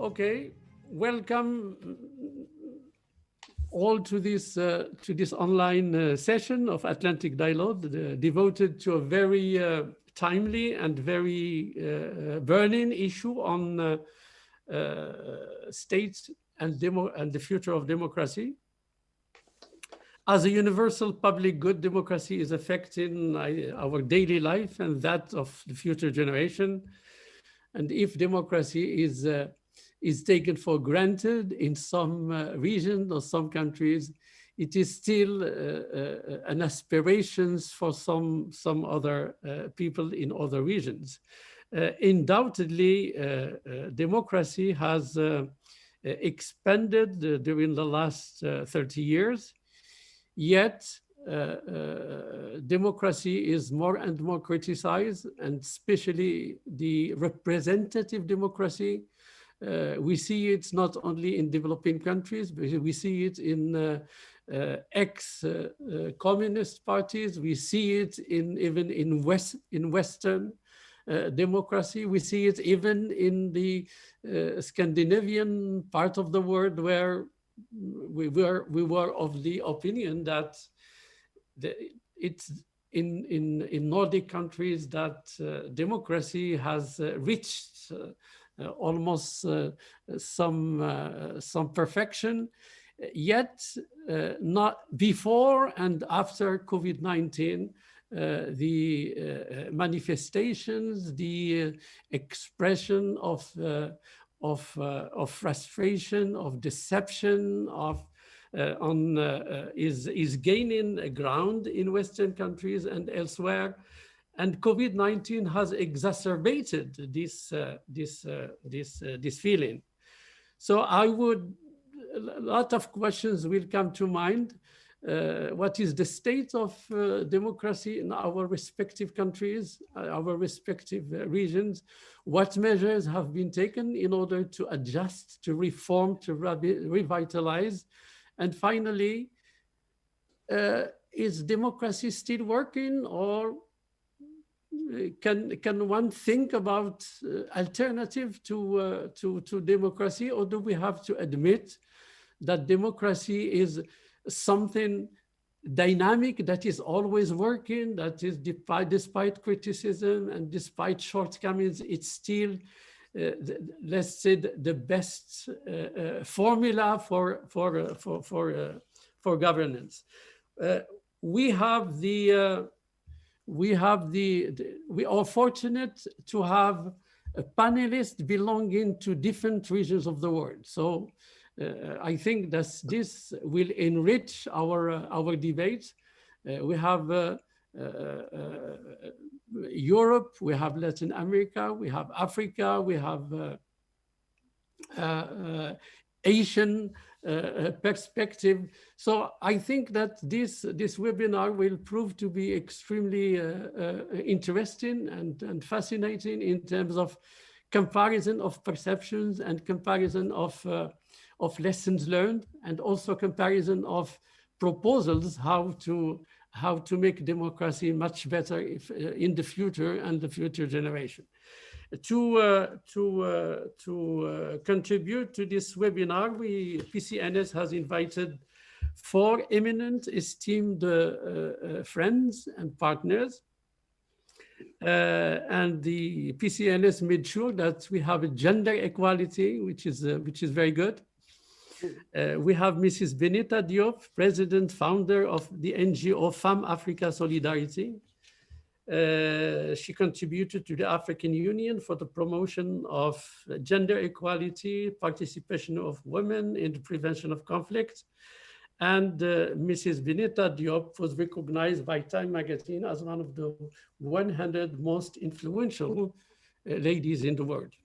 Okay, welcome all to this online session of Atlantic Dialogue, devoted to a very timely and very burning issue on states and the future of democracy. As a universal public good, democracy is affecting our daily life and that of the future generation. And if democracy is taken for granted in some regions or some countries, it is still an aspiration for some other people in other regions. Undoubtedly, democracy has expanded during the last 30 years. Yet, democracy is more and more criticized, and especially the representative democracy. We see it not only in developing countries, but we see it in ex-communist parties. We see it even in Western democracy. We see it even in the Scandinavian part of the world, where we were of the opinion that it's in Nordic countries that democracy has reached almost some perfection. Yet, not before and after COVID-19, the manifestations, the expression of frustration, of deception, is gaining ground in Western countries and elsewhere, and COVID-19 has exacerbated this feeling. So a lot of questions will come to mind. What is the state of democracy in our respective countries, our respective regions? What measures have been taken in order to adjust, to reform, to revitalize? And finally, is democracy still working, or can one think about alternative to democracy, or do we have to admit that democracy is something dynamic that is always working, that is despite criticism and despite shortcomings, it's still let's say the best formula for governance. We are fortunate to have a panelist belonging to different regions of the world. So I think that this will enrich our debate. We have Europe, we have Latin America, we have Africa, we have Asian perspective. So I think that this webinar will prove to be extremely interesting and fascinating in terms of comparison of perceptions and comparison of lessons learned, and also comparison of proposals how to make democracy much better in the future and the future generation. To contribute to this webinar, PCNS has invited 4 eminent, esteemed friends and partners. And the PCNS made sure that we have a gender equality, which is very good. We have Mrs. Bineta Diop, president, founder of the NGO Femmes Africa Solidarity. She contributed to the African Union for the promotion of gender equality, participation of women in the prevention of conflict. And Mrs. Bineta Diop was recognized by Time magazine as one of the 100 most influential ladies in the world.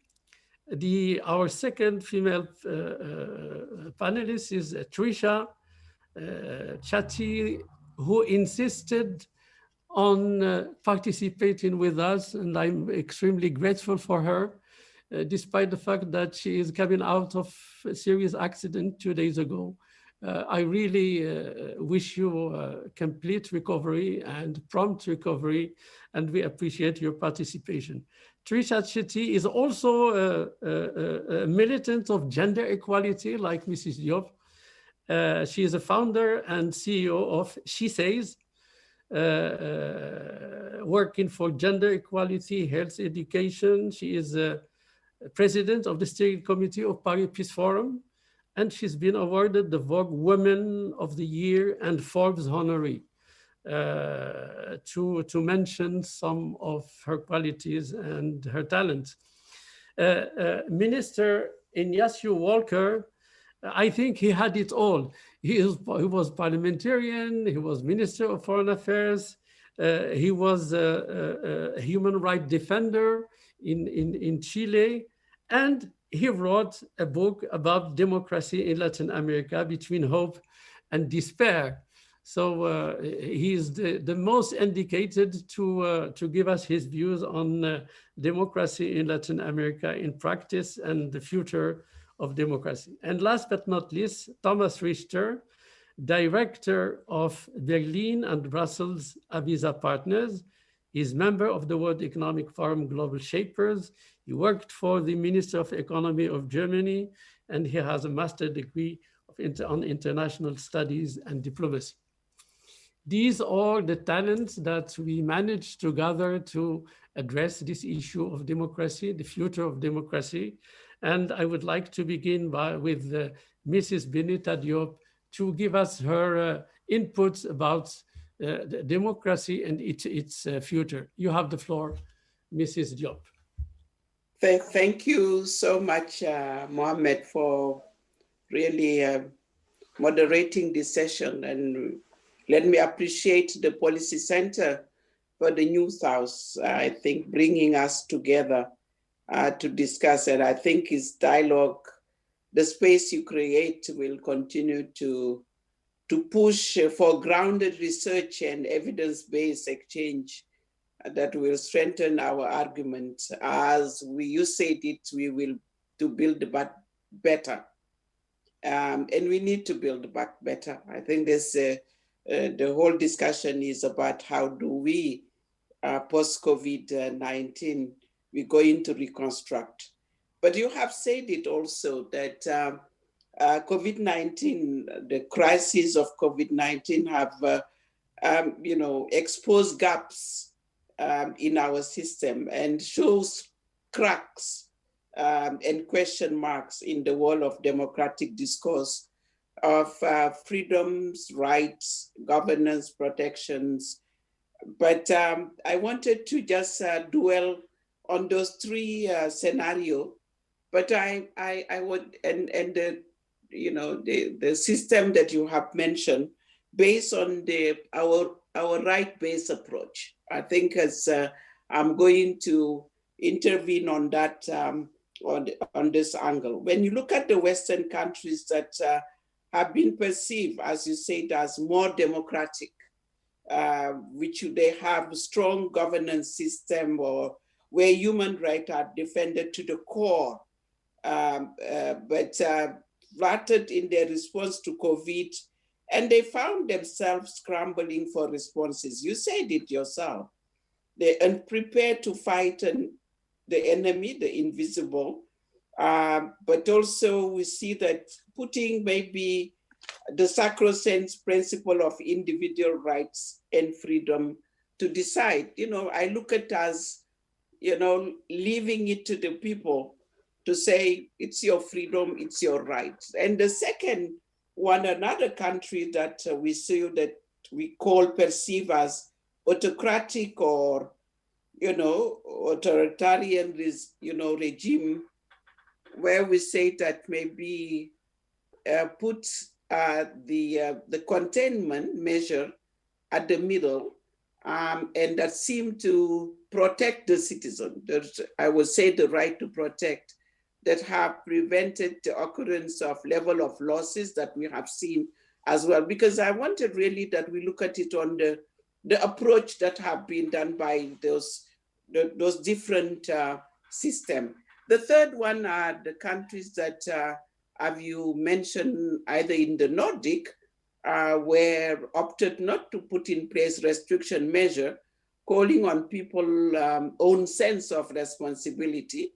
Our second female panelist is Trisha Shetty, who insisted on participating with us, and I'm extremely grateful for her, despite the fact that she is coming out of a serious accident 2 days ago. I really wish you complete recovery and prompt recovery, and we appreciate your participation. Trisha Shetty is also a militant of gender equality, like Mrs. Diop. She is a founder and CEO of SheSays, working for gender equality, health education. She is president of the steering committee of Paris Peace Forum, and she's been awarded the Vogue Women of the Year and Forbes honoree, to mention some of her qualities and her talents. Minister Ignacio Walker, I think he had it all. He was parliamentarian, he was Minister of Foreign Affairs, he was a human rights defender in Chile, and he wrote a book about democracy in Latin America, Between Hope and Despair. So he is the most indicated to give us his views on democracy in Latin America in practice and the future of democracy. And last but not least, Thomas Richter, director of Berlin and Brussels Avisa Partners. He's member of the World Economic Forum Global Shapers. He worked for the Minister of Economy of Germany, and he has a master's degree on international studies and diplomacy. These are the talents that we managed to gather to address this issue of democracy, the future of democracy. And I would like to begin with Mrs. Bineta Diop to give us her inputs about the democracy and its future. You have the floor, Mrs. Diop. Thank you so much, Mohammed, for really moderating this session. And let me appreciate the Policy Center for the News House, I think, bringing us together to discuss. And I think it's dialogue, the space you create will continue to push for grounded research and evidence-based exchange that will strengthen our argument. As you said it, we will to build back better. And we need to build back better. I think this, the whole discussion is about how do we, post-COVID-19, we're going to reconstruct. But you have said it also that COVID-19, the crisis of COVID-19 have, exposed gaps in our system and shows cracks and question marks in the world of democratic discourse of freedoms, rights, governance, protections. But I wanted to just dwell on those three scenarios. But I would, and the system that you have mentioned, based on our right-based approach. I think as I'm going to intervene on that on this angle. When you look at the Western countries that have been perceived, as you said, as more democratic, which they have a strong governance system or where human rights are defended to the core, but flattered in their response to COVID, and they found themselves scrambling for responses. You said it yourself. They're unprepared to fight the enemy, the invisible, but also we see that putting maybe the sacrosanct principle of individual rights and freedom to decide. I look at it as, leaving it to the people to say, it's your freedom, it's your right. And the second one, another country that we see that we perceive as autocratic or, authoritarian, regime, where we say that maybe put the containment measure at the middle, and that seem to protect the citizen. I would say the right to protect, that have prevented the occurrence of level of losses that we have seen as well. Because I wanted really that we look at it on the approach that have been done by those different systems. The third one are the countries that have you mentioned either in the Nordic, where opted not to put in place restriction measure, calling on people's own sense of responsibility.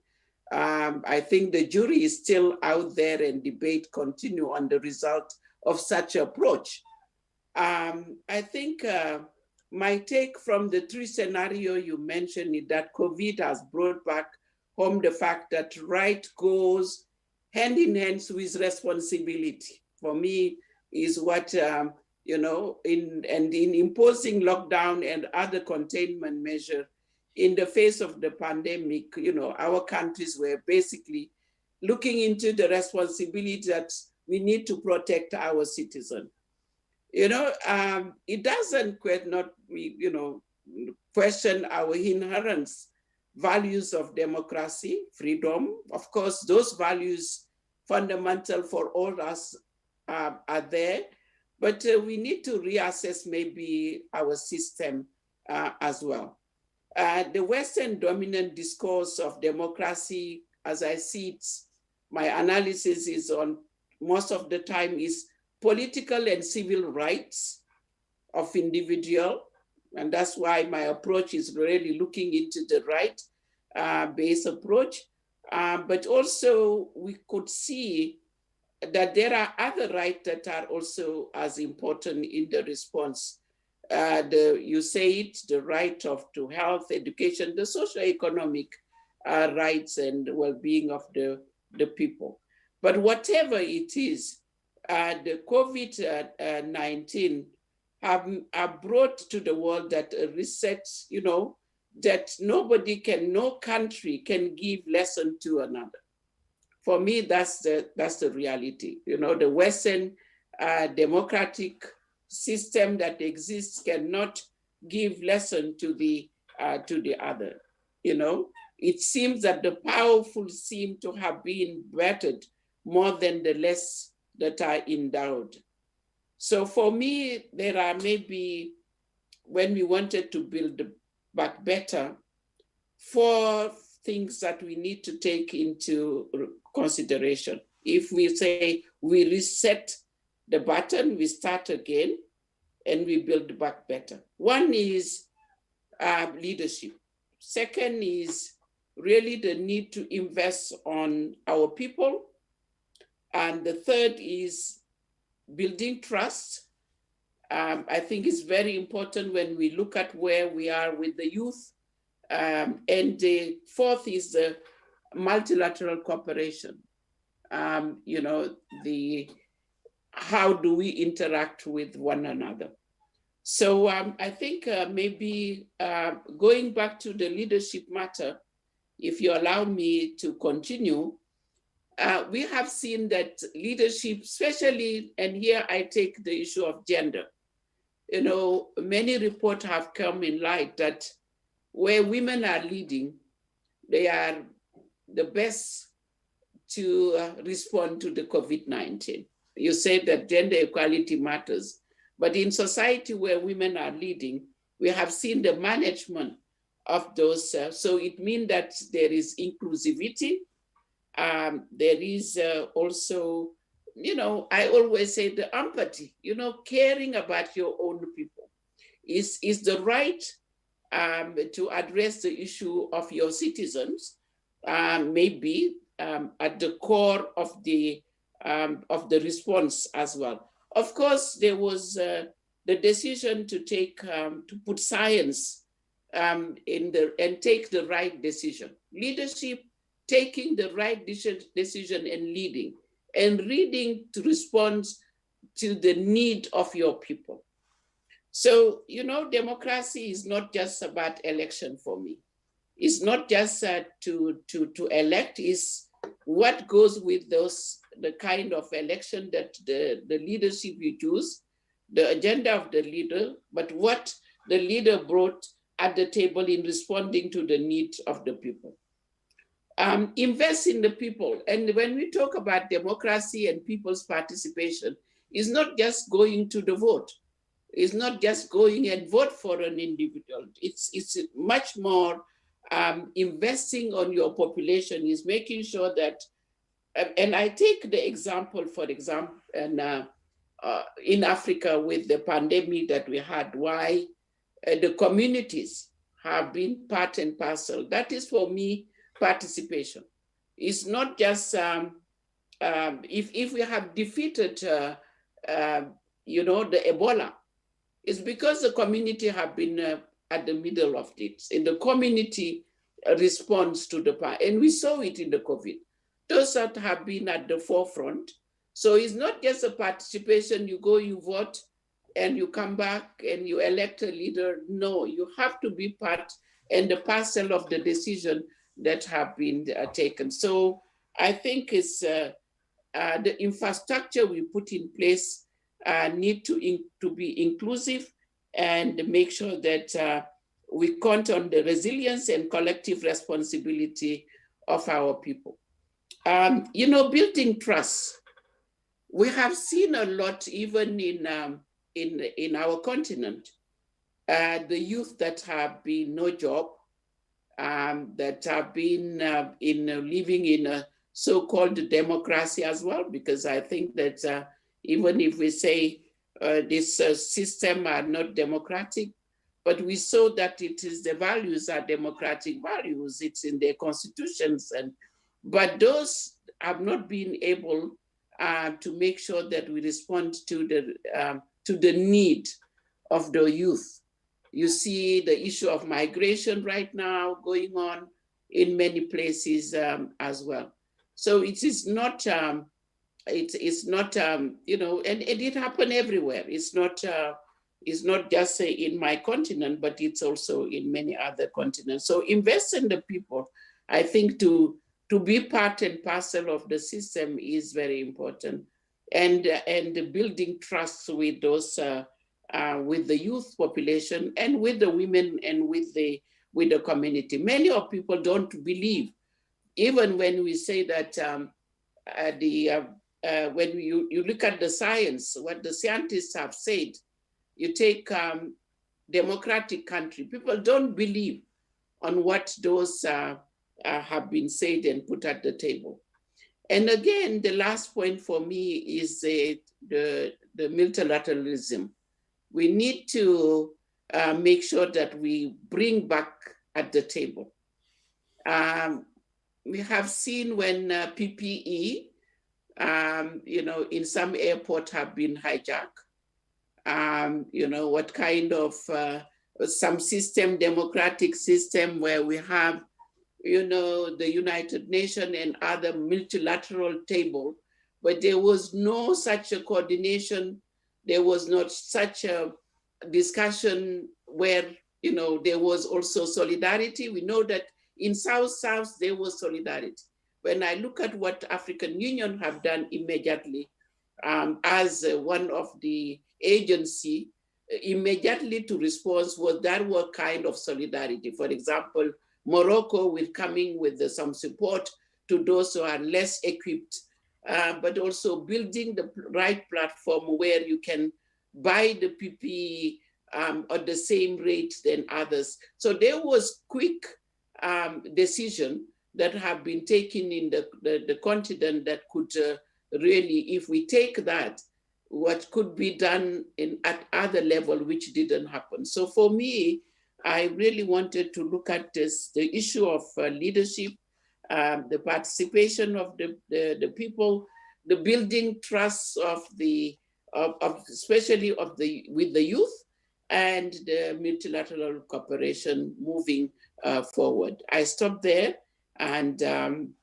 I think the jury is still out there and debate continue on the result of such approach. I think my take from the three scenario you mentioned is that COVID has brought back home the fact that right goes hand in hand with responsibility. For me, is what, you know, in imposing lockdown and other containment measure in the face of the pandemic, you know, our countries were basically looking into the responsibility that we need to protect our citizens. You know, it doesn't question our inherent values of democracy, freedom. Of course, those values fundamental for all us are there, but we need to reassess maybe our system as well. The Western dominant discourse of democracy, as I see it, my analysis is on most of the time is political and civil rights of individual. And that's why my approach is really looking into the right-based approach. But also we could see that there are other rights that are also as important in the response. You say it, the right to health, education, the socio-economic rights and well-being of the people. But whatever it is, the COVID-19 have brought to the world that a reset, you know, that no country can give lesson to another. For me, that's the reality. You know, the Western democratic system that exists cannot give lesson to the other. You know, it seems that the powerful seem to have been bettered more than the less that are endowed. So for me, there are maybe, when we wanted to build back better, 4 things that we need to take into consideration. If we say we reset the button, we start again, and we build back better. One is leadership. Second is really the need to invest on our people. And the third is building trust. I think it's very important when we look at where we are with the youth. And the fourth is the multilateral cooperation. You know, how do we interact with one another? So I think maybe going back to the leadership matter, if you allow me to continue, we have seen that leadership, especially, and here I take the issue of gender. You know, many reports have come in light that where women are leading, they are the best to respond to the COVID-19. You said that gender equality matters, but in society where women are leading, we have seen the management of those. So it means that there is inclusivity. There is also, you know, I always say the empathy, you know, caring about your own people is the right to address the issue of your citizens, maybe at the core of the response as well. Of course, there was the decision to take to put science and take the right decision. Leadership, taking the right decision and leading to respond to the need of your people. So, you know, democracy is not just about election for me. It's not just to elect, it's what goes with the kind of election that the leadership you choose, the agenda of the leader, but what the leader brought at the table in responding to the needs of the people. Invest in the people. And when we talk about democracy and people's participation, it's not just going to the vote. It's not just going and vote for an individual. It's much more investing on your population, is making sure that and I take the example, for example, and in Africa with the pandemic that we had, why the communities have been part and parcel. That is for me participation. It's not just if we have defeated you know, the Ebola, it's because the community have been at the middle of it. And the community responds to the and we saw it in the COVID. Those that have been at the forefront. So it's not just a participation, you go, you vote, and you come back and you elect a leader. No, you have to be part and the parcel of the decision that have been taken. So I think it's the infrastructure we put in place need to be inclusive and make sure that we count on the resilience and collective responsibility of our people. You know, building trust. We have seen a lot, even in our continent, the youth that have been no job, that have been living in a so-called democracy as well, because I think that even if we say this system are not democratic, but we saw that it is the values are democratic values, it's in their constitutions, but those have not been able to make sure that we respond to the need of the youth. You see the issue of migration right now going on in many places as well. So it is not, it's not, you know, and it happened everywhere. It's not just in my continent, but it's also in many other continents. So invest in the people. I think to be part and parcel of the system is very important, and building trust with those with the youth population and with the women and with the community. Many of people don't believe, even when we say that when you look at the science, what the scientists have said, you take democratic country, people don't believe on what those have been said and put at the table. And again, the last point for me is the multilateralism. We need to make sure that we bring back at the table. We have seen when PPE, you know, in some airport have been hijacked. You know, what kind of some system, democratic system where we have, you know, the United Nations and other multilateral table, but there was no such a coordination. There was not such a discussion where, you know, there was also solidarity. We know that in South-South, there was solidarity. When I look at what African Union have done immediately as one of the agency, immediately to respond was that were kind of solidarity. For example, Morocco with coming with some support to those who are less equipped, but also building the right platform where you can buy the PPE at the same rate than others. So there was quick decision that have been taken in the continent that could really, if we take that, what could be done at other level, which didn't happen. So for me, I really wanted to look at this, the issue of leadership, the participation of the people, the building trust of especially with the youth, and the multilateral cooperation moving forward. I stop there and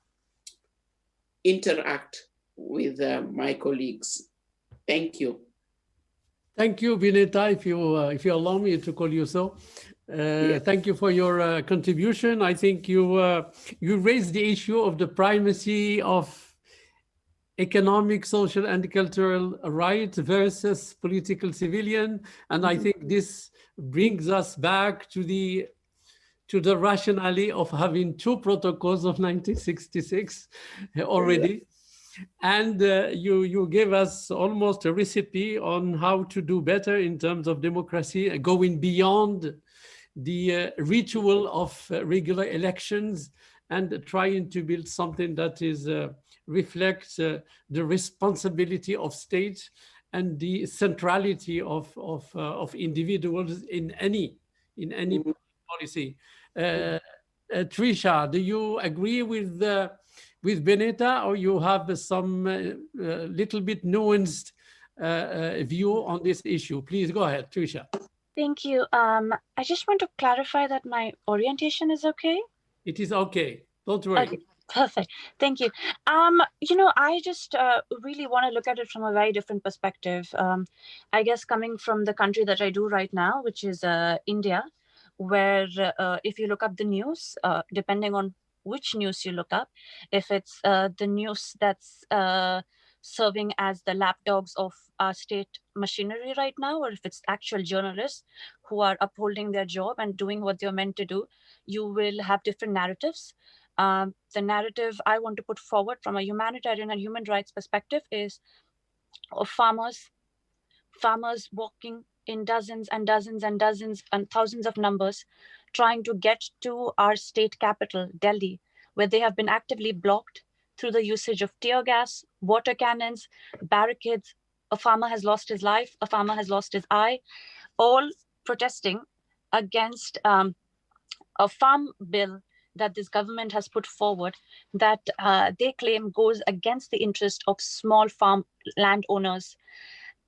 interact with my colleagues. Thank you. Thank you, Bineta, if you allow me to call you so. Yes. Thank you for your contribution. I think you raised the issue of the primacy of economic, social, and cultural rights versus political civilian. And I think this brings us back to the rationale of having two protocols of 1966 already. And you gave us almost a recipe on how to do better in terms of democracy, going beyond the ritual of regular elections and trying to build something that is reflects the responsibility of states and the centrality of individuals in any policy. Trisha, do you agree with Bineta, or you have some little bit nuanced view on this issue? Please go ahead, Trisha. Thank you. I just want to clarify that my orientation is okay. It is okay. Don't worry. Okay, perfect. Thank you. I just really want to look at it from a very different perspective. I guess coming from the country that I do right now, which is India, where if you look up the news, depending on which news you look up, if it's the news that's serving as the lapdogs of our state machinery right now, or if it's actual journalists who are upholding their job and doing what they're meant to do, you will have different narratives. The narrative I want to put forward from a humanitarian and human rights perspective is of farmers walking in dozens and dozens and dozens and thousands of numbers, trying to get to our state capital, Delhi, where they have been actively blocked through the usage of tear gas, water cannons, barricades. A farmer has lost his life, a farmer has lost his eye, all protesting against a farm bill that this government has put forward that they claim goes against the interest of small farm landowners,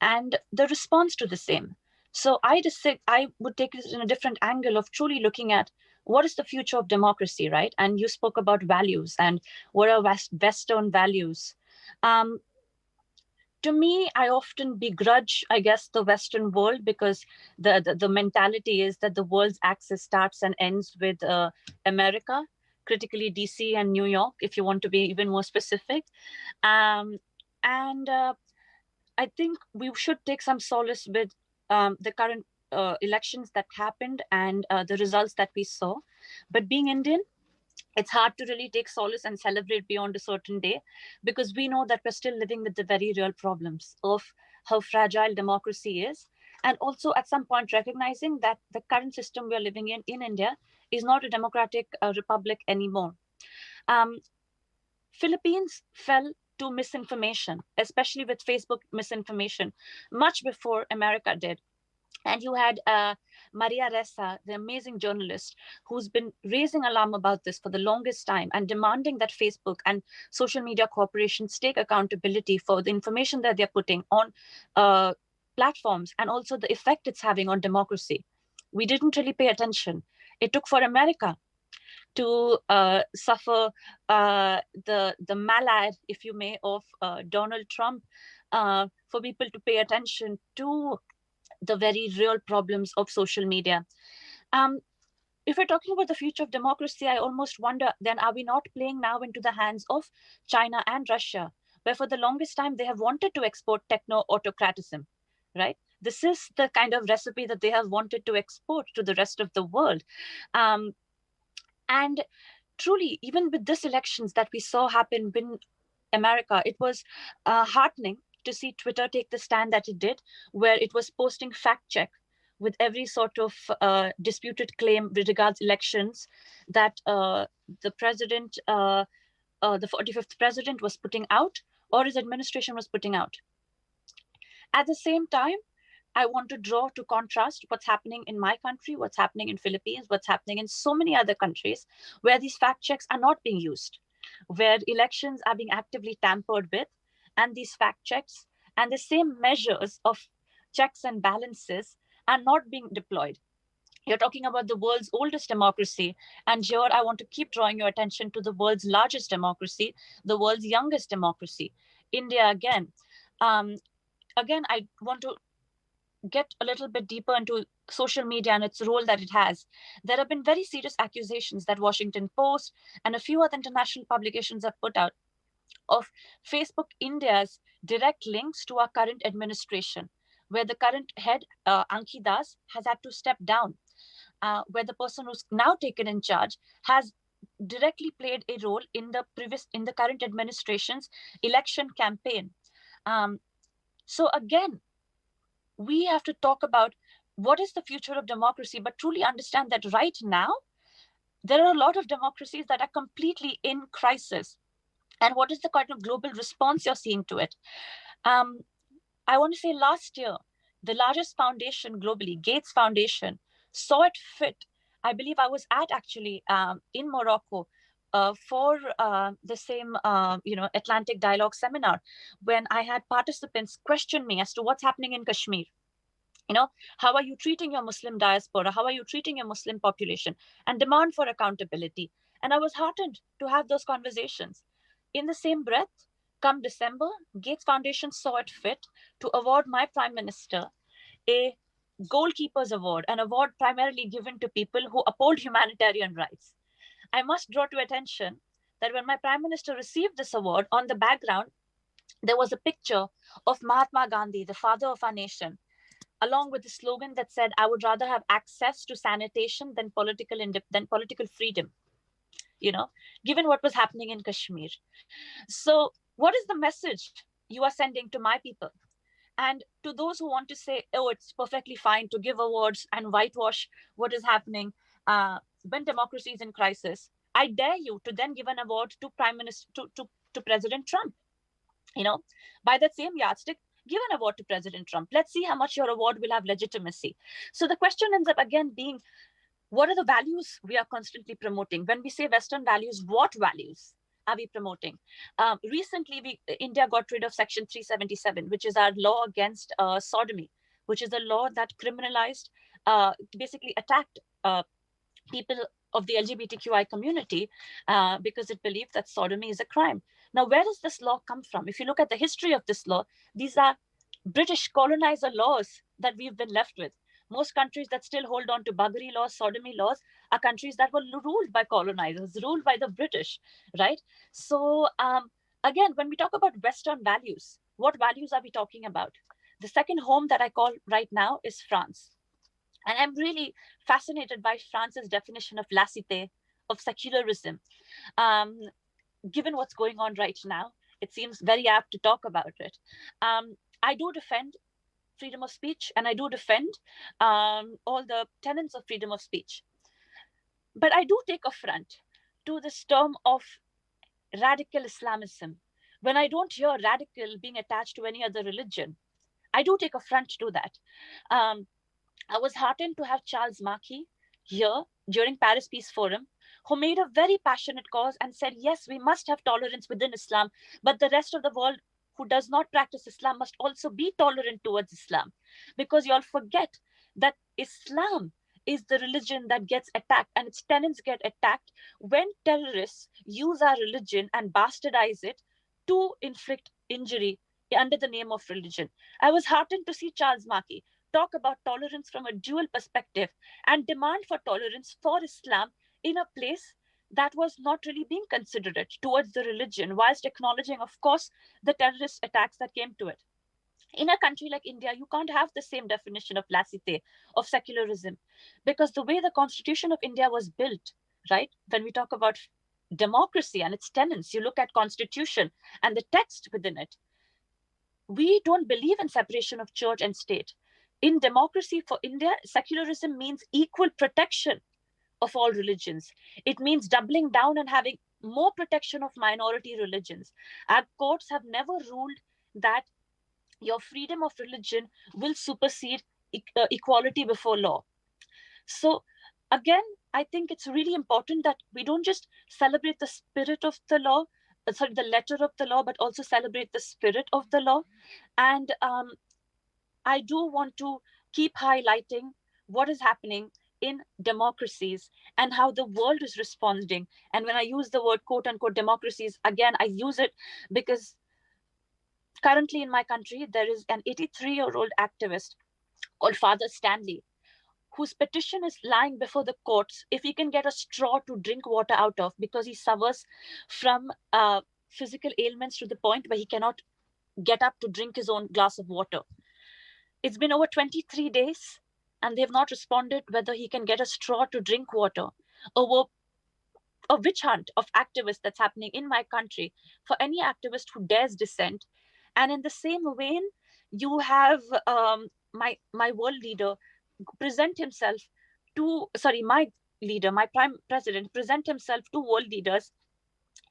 and the response to the same. So I would take it in a different angle of truly looking at what is the future of democracy, right? And you spoke about values and what are Western values. To me, I often begrudge, I guess, the Western world, because the mentality is that the world's axis starts and ends with America, critically DC and New York, if you want to be even more specific. I think we should take some solace with the current elections that happened and the results that we saw. But being Indian, it's hard to really take solace and celebrate beyond a certain day, because we know that we're still living with the very real problems of how fragile democracy is. And also at some point recognizing that the current system we're living in India is not a democratic republic anymore. Philippines fell to misinformation, especially with Facebook misinformation, much before America did. And you had Maria Ressa, the amazing journalist, who's been raising alarm about this for the longest time and demanding that Facebook and social media corporations take accountability for the information that they're putting on platforms and also the effect it's having on democracy. We didn't really pay attention. It took for America to suffer the malad, if you may, of Donald Trump, for people to pay attention to the very real problems of social media. If we're talking about the future of democracy, I almost wonder, then are we not playing now into the hands of China and Russia, where for the longest time they have wanted to export techno-autocratism, right? This is the kind of recipe that they have wanted to export to the rest of the world. And truly, even with this elections that we saw happen in America, it was heartening to see Twitter take the stand that it did, where it was posting fact check with every sort of disputed claim with regards elections that the president, the 45th president was putting out, or his administration was putting out. At the same time, I want to draw to contrast what's happening in my country, what's happening in Philippines, what's happening in so many other countries where these fact checks are not being used, where elections are being actively tampered with, and these fact checks and the same measures of checks and balances are not being deployed. You're talking about the world's oldest democracy. And here I want to keep drawing your attention to the world's largest democracy, the world's youngest democracy, India again. Again, I want to get a little bit deeper into social media and its role that it has. There have been very serious accusations that Washington Post and a few other international publications have put out of Facebook India's direct links to our current administration, where the current head, Anki Das, has had to step down, where the person who's now taken in charge has directly played a role in the current administration's election campaign. So again, we have to talk about what is the future of democracy, but truly understand that right now, there are a lot of democracies that are completely in crisis. And what is the kind of global response you're seeing to it? I want to say last year, the largest foundation globally, Gates Foundation, saw it fit. I believe I was at actually in Morocco for the same, Atlantic Dialogue seminar, when I had participants question me as to what's happening in Kashmir. How are you treating your Muslim diaspora? How are you treating your Muslim population? And demand for accountability. And I was heartened to have those conversations. In the same breath, come December, Gates Foundation saw it fit to award my Prime Minister a Goalkeepers Award, an award primarily given to people who uphold humanitarian rights. I must draw to attention that when my Prime Minister received this award, on the background, there was a picture of Mahatma Gandhi, the father of our nation, along with the slogan that said, "I would rather have access to sanitation than political freedom," given what was happening in Kashmir. So what is the message you are sending to my people? And to those who want to say, oh, it's perfectly fine to give awards and whitewash what is happening when democracy is in crisis, I dare you to then give an award to Prime Minister, to President Trump. By that same yardstick, give an award to President Trump. Let's see how much your award will have legitimacy. So the question ends up again being, what are the values we are constantly promoting? When we say Western values, what values are we promoting? Recently, India got rid of Section 377, which is our law against sodomy, which is a law that criminalized, basically attacked people of the LGBTQI community because it believed that sodomy is a crime. Now, where does this law come from? If you look at the history of this law, these are British colonizer laws that we've been left with. Most countries that still hold on to buggery laws, sodomy laws, are countries that were ruled by colonizers, ruled by the British, right? So again, when we talk about Western values, what values are we talking about? The second home that I call right now is France. And I'm really fascinated by France's definition of laicité, of secularism. Given what's going on right now, it seems very apt to talk about it. I do defend freedom of speech, and I do defend all the tenets of freedom of speech. But I do take affront to this term of radical Islamism. When I don't hear radical being attached to any other religion, I do take affront to that. I was heartened to have Charles Markey here during Paris Peace Forum, who made a very passionate cause and said, yes, we must have tolerance within Islam, but the rest of the world who does not practice Islam must also be tolerant towards Islam. Because you all forget that Islam is the religion that gets attacked, and its tenets get attacked when terrorists use our religion and bastardize it to inflict injury under the name of religion. I was heartened to see Charles Markey talk about tolerance from a dual perspective and demand for tolerance for Islam in a place that was not really being considerate towards the religion, whilst acknowledging, of course, the terrorist attacks that came to it. In a country like India, you can't have the same definition of laicité, of secularism, because the way the Constitution of India was built, right? When we talk about democracy and its tenets, you look at Constitution and the text within it. We don't believe in separation of church and state. In democracy for India, secularism means equal protection of all religions. It means doubling down and having more protection of minority religions. Our courts have never ruled that your freedom of religion will supersede equality before law. So again, I think it's really important that we don't just celebrate the spirit of the law, the letter of the law, but also celebrate the spirit of the law. And I do want to keep highlighting what is happening in democracies and how the world is responding. And when I use the word quote unquote democracies, again, I use it because currently in my country, there is an 83-year-old activist called Father Stanley, whose petition is lying before the courts if he can get a straw to drink water out of, because he suffers from physical ailments to the point where he cannot get up to drink his own glass of water. It's been over 23 days and they've not responded whether he can get a straw to drink water. Over a witch hunt of activists that's happening in my country for any activist who dares dissent. And in the same vein, you have my world leader present himself to, my leader, my prime president, present himself to world leaders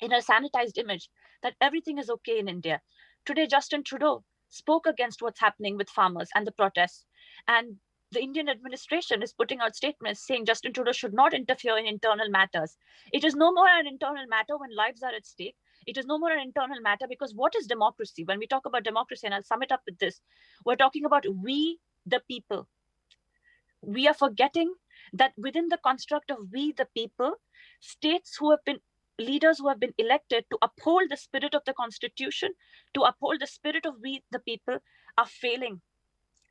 in a sanitized image that everything is okay in India. Today, Justin Trudeau spoke against what's happening with farmers and the protests. And the Indian administration is putting out statements saying Justin Trudeau should not interfere in internal matters. It is no more an internal matter when lives are at stake. It is no more an internal matter because what is democracy? When we talk about democracy, and I'll sum it up with this, we're talking about we, the people. We are forgetting that within the construct of we, the people, states who have been leaders who have been elected to uphold the spirit of the constitution, to uphold the spirit of we, the people, are failing.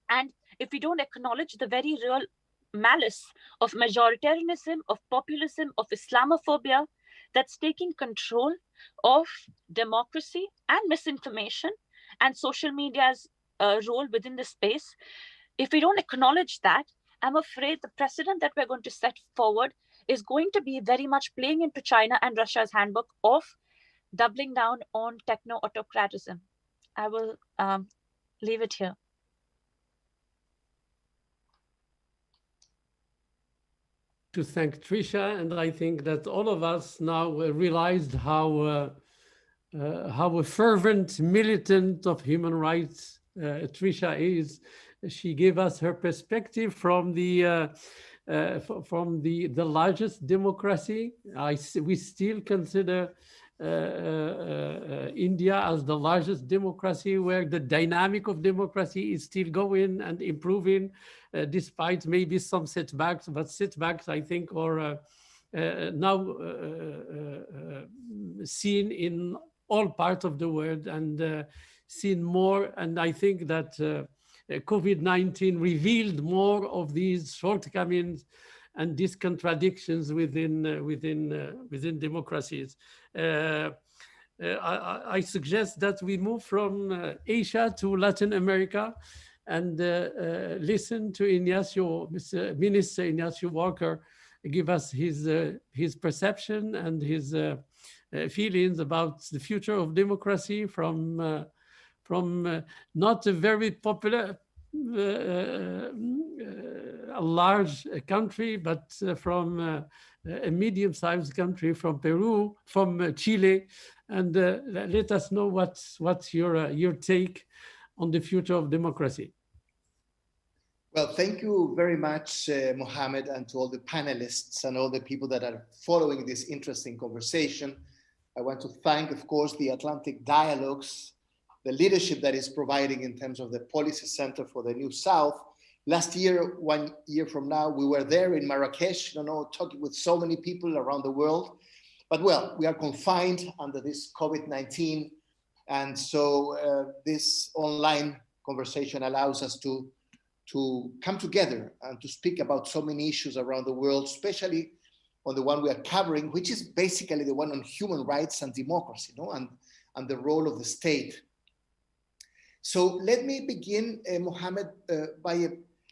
And if we don't acknowledge the very real malice of majoritarianism, of populism, of Islamophobia that's taking control of democracy and misinformation and social media's role within the space, if we don't acknowledge that, I'm afraid the precedent that we're going to set forward is going to be very much playing into China and Russia's handbook of doubling down on techno-autocratism. I will leave it here. To thank Trisha, and I think that all of us now realized how a fervent militant of human rights Trisha is. She gave us her perspective from the largest democracy. We still consider India as the largest democracy, where the dynamic of democracy is still going and improving, despite maybe some setbacks. But setbacks, I think, are now seen in all parts of the world and seen more. And I think that COVID-19 revealed more of these shortcomings and these contradictions within democracies. I suggest that we move from Asia to Latin America and listen to Ignacio, Minister Ignacio Walker, give us his perception and his feelings about the future of democracy from not a very popular, a large country, but from a medium-sized country, from Peru, from Chile, and let us know what's your take on the future of democracy. Well, thank you very much, Mohammed, and to all the panelists and all the people that are following this interesting conversation. I want to thank, of course, the Atlantic Dialogues, the leadership that is providing in terms of the Policy Center for the New South. Last year, 1 year from now, we were there in Marrakesh, talking with so many people around the world. But well, we are confined under this COVID-19. And so this online conversation allows us to come together and to speak about so many issues around the world, especially on the one we are covering, which is basically the one on human rights and democracy, and the role of the state. So let me begin, Mohammed, by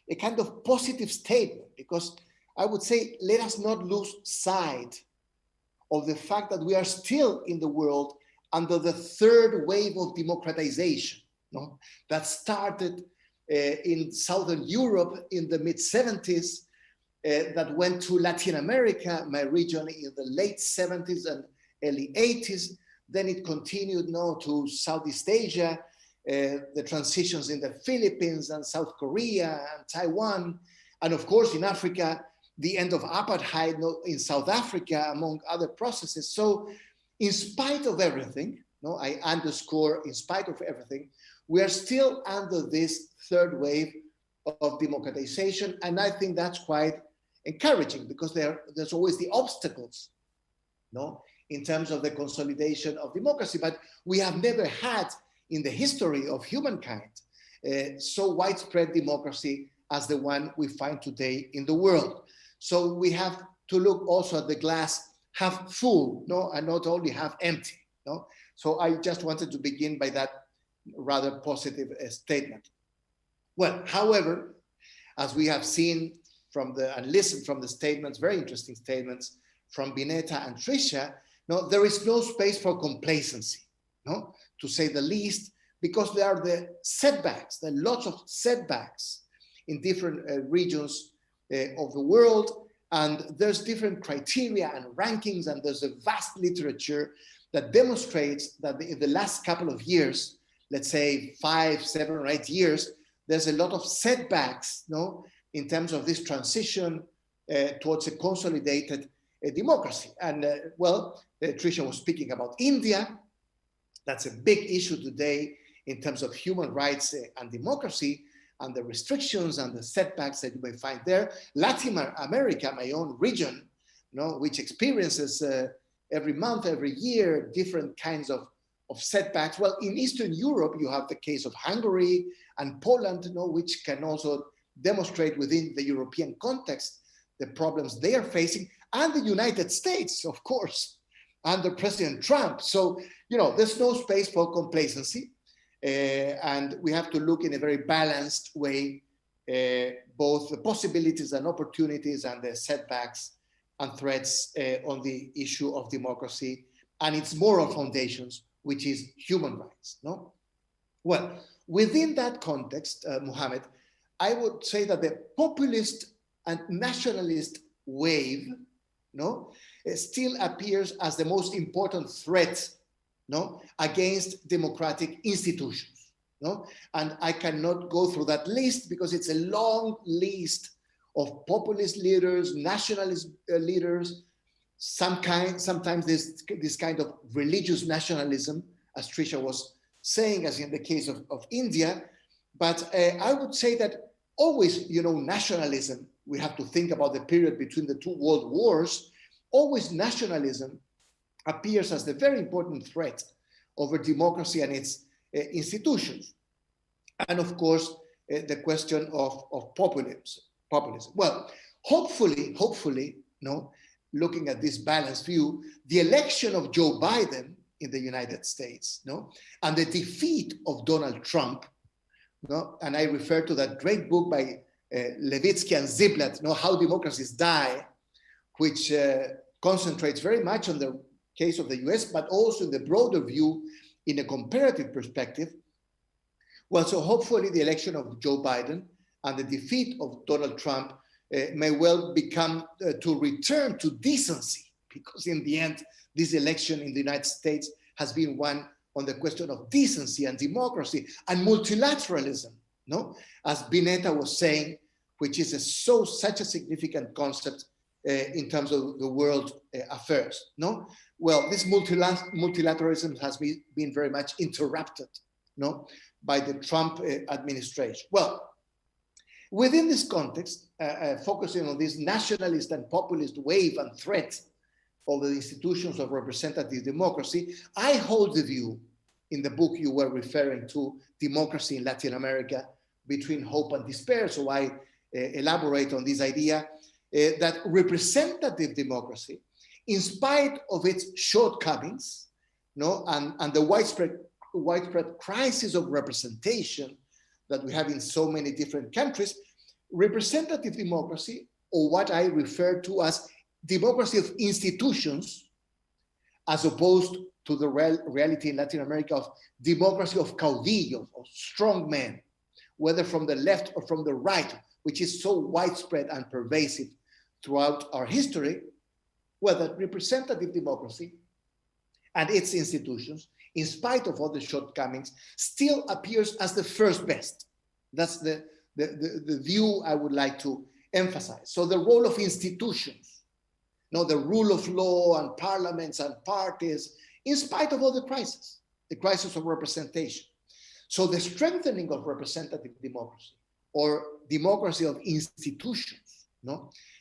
a kind of positive statement, because I would say, let us not lose sight of the fact that we are still in the world under the third wave of democratization, that started in Southern Europe in the mid-70s, that went to Latin America, my region, in the late 70s and early 80s. Then it continued to Southeast Asia, the transitions in the Philippines and South Korea and Taiwan. And of course, in Africa, the end of apartheid in South Africa, among other processes. So in spite of everything, I underscore, in spite of everything, we are still under this third wave of democratization. And I think that's quite encouraging, because there's always the obstacles, in terms of the consolidation of democracy. But we have never had in the history of humankind so widespread democracy as the one we find today in the world. So we have to look also at the glass half full, and not only half empty. So I just wanted to begin by that rather positive statement. Well, however, as we have seen and listened from the statements, very interesting statements from Bineta and Trisha, there is no space for complacency, to say the least, because there are the setbacks, there are lots of setbacks in different regions of the world, and there's different criteria and rankings, and there's a vast literature that demonstrates that in the last couple of years, let's say 5, 7, or 8 years, there's a lot of setbacks, no, in terms of this transition towards a consolidated democracy. And Trisha was speaking about India. That's a big issue today in terms of human rights and democracy, and the restrictions and the setbacks that you may find there. Latin America, my own region, which experiences every month, every year, different kinds of setbacks. Well, in Eastern Europe, you have the case of Hungary and Poland, which can also demonstrate within the European context the problems they are facing, and the United States, of course, under President Trump. So, there's no space for complacency. And we have to look in a very balanced way, both the possibilities and opportunities and the setbacks and threats on the issue of democracy and its moral foundations, which is human rights. No? Well, within that context, Mohammed, I would say that the populist and nationalist wave still appears as the most important threat against democratic institutions. And I cannot go through that list because it's a long list of populist leaders, nationalist leaders, sometimes this kind of religious nationalism, as Trisha was saying, as in the case of India. But I would say that always, nationalism, we have to think about the period between the 2 world wars, always nationalism appears as the very important threat over democracy and its institutions. And of course, the question of populism. Well, hopefully, looking at this balanced view, the election of Joe Biden in the United States, and the defeat of Donald Trump, and I refer to that great book by Levitsky and Ziblatt, How Democracies Die, which concentrates very much on the case of the US, but also in the broader view in a comparative perspective. Well, so hopefully the election of Joe Biden and the defeat of Donald Trump may well become to return to decency, because in the end, this election in the United States has been one on the question of decency and democracy and multilateralism, as Bineta was saying, which is such a significant concept in terms of the world affairs. Well, this multilateralism has been very much interrupted by the Trump administration. Well, within this context, focusing on this nationalist and populist wave and threat of the institutions of representative democracy, I hold the view in the book you were referring to, Democracy in Latin America, Between Hope and Despair. So I elaborate on this idea that representative democracy, in spite of its shortcomings, and the widespread crisis of representation that we have in so many different countries, representative democracy, or what I refer to as democracy of institutions, as opposed to the reality in Latin America of democracy of caudillos, of strong men, whether from the left or from the right, which is so widespread and pervasive throughout our history, whether representative democracy and its institutions, in spite of all the shortcomings, still appears as the first best. That's the view I would like to emphasize. So the role of institutions, the rule of law and parliaments and parties, in spite of all the crisis of representation. So the strengthening of representative democracy, or democracy of institutions,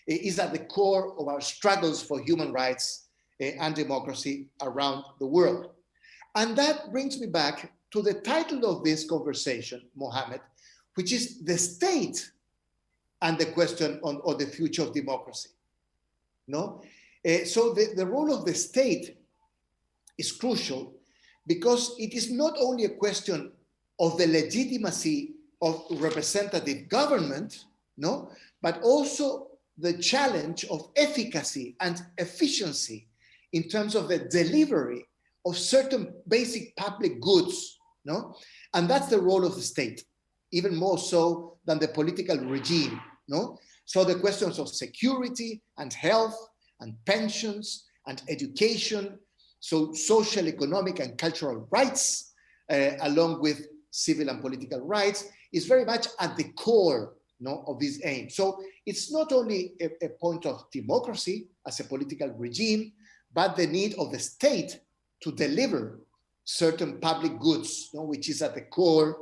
is at the core of our struggles for human rights and democracy around the world. And that brings me back to the title of this conversation, Mohammed, which is the state and the question on the future of democracy. So the role of the state is crucial, because it is not only a question of the legitimacy of representative government, but also the challenge of efficacy and efficiency in terms of the delivery of certain basic public goods, And that's the role of the state, even more so than the political regime, So the questions of security and health and pensions and education So social, economic, and cultural rights, along with civil and political rights, is very much at the core of this aim. So it's not only a point of democracy as a political regime, but the need of the state to deliver certain public goods, which is at the core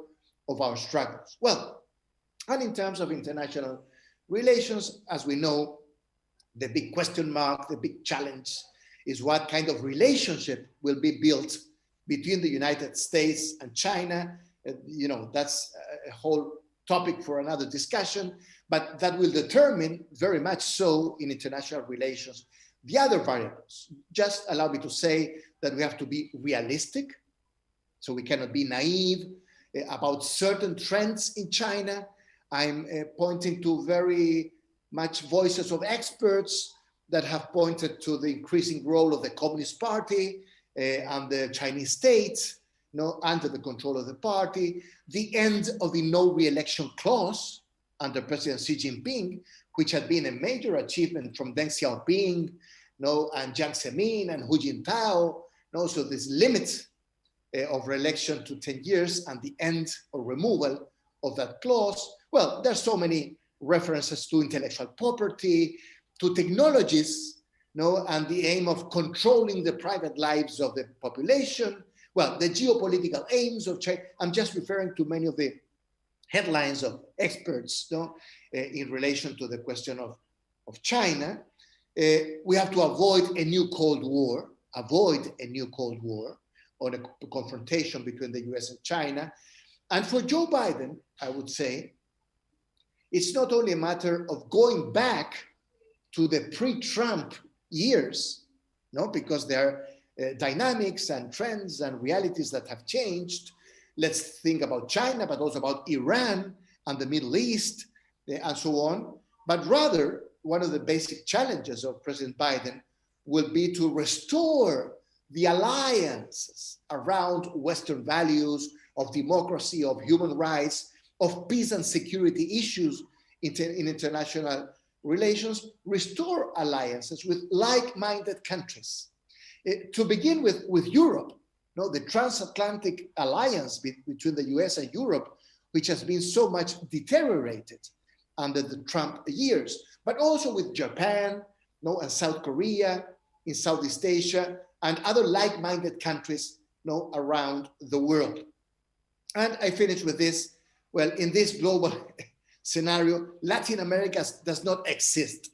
of our struggles. Well, and in terms of international relations, as we know, the big question mark, the big challenge is what kind of relationship will be built between the United States and China. That's a whole topic for another discussion, but that will determine very much so in international relations the other variables. Just allow me to say that we have to be realistic, so we cannot be naive about certain trends in China. I'm pointing to very much voices of experts that have pointed to the increasing role of the Communist Party and the Chinese state under the control of the party, the end of the no re-election clause under President Xi Jinping, which had been a major achievement from Deng Xiaoping, and Jiang Zemin and Hu Jintao. So this limit of re-election to 10 years and the end or removal of that clause. Well, there's so many references to intellectual property, to technologies, and the aim of controlling the private lives of the population. Well, the geopolitical aims of China. I'm just referring to many of the headlines of experts in relation to the question of China. We have to avoid a new Cold War, or a confrontation between the US and China. And for Joe Biden, I would say, it's not only a matter of going back to the pre-Trump years, because there are dynamics and trends and realities that have changed. Let's think about China, but also about Iran and the Middle East and so on. But rather, one of the basic challenges of President Biden will be to restore the alliances around Western values of democracy, of human rights, of peace and security issues in international relations, restore alliances with like-minded countries. To begin with Europe, the transatlantic alliance between the US and Europe, which has been so much deteriorated under the Trump years, but also with Japan, and South Korea, in Southeast Asia, and other like-minded countries, around the world. And I finish with this. Well, in this global scenario, Latin America does not exist.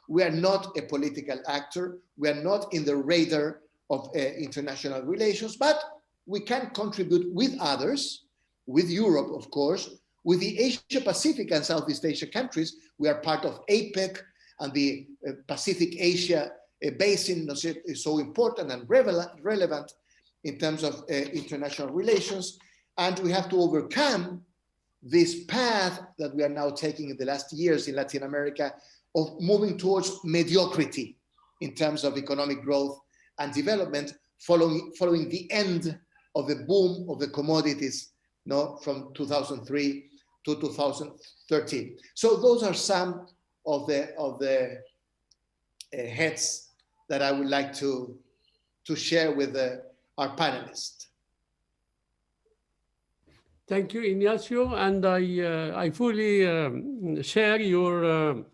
We are not a political actor. We are not in the radar of international relations, but we can contribute with others, with Europe, of course, with the Asia Pacific and Southeast Asia countries. We are part of APEC, and the Pacific Asia basin is so important and relevant in terms of international relations. And we have to overcome this path that we are now taking in the last years in Latin America of moving towards mediocrity in terms of economic growth and development, following the end of the boom of the commodities from 2003 to 2013. So those are some of the heads that I would like to share with our panelists. Thank you, Ignacio, and I fully share your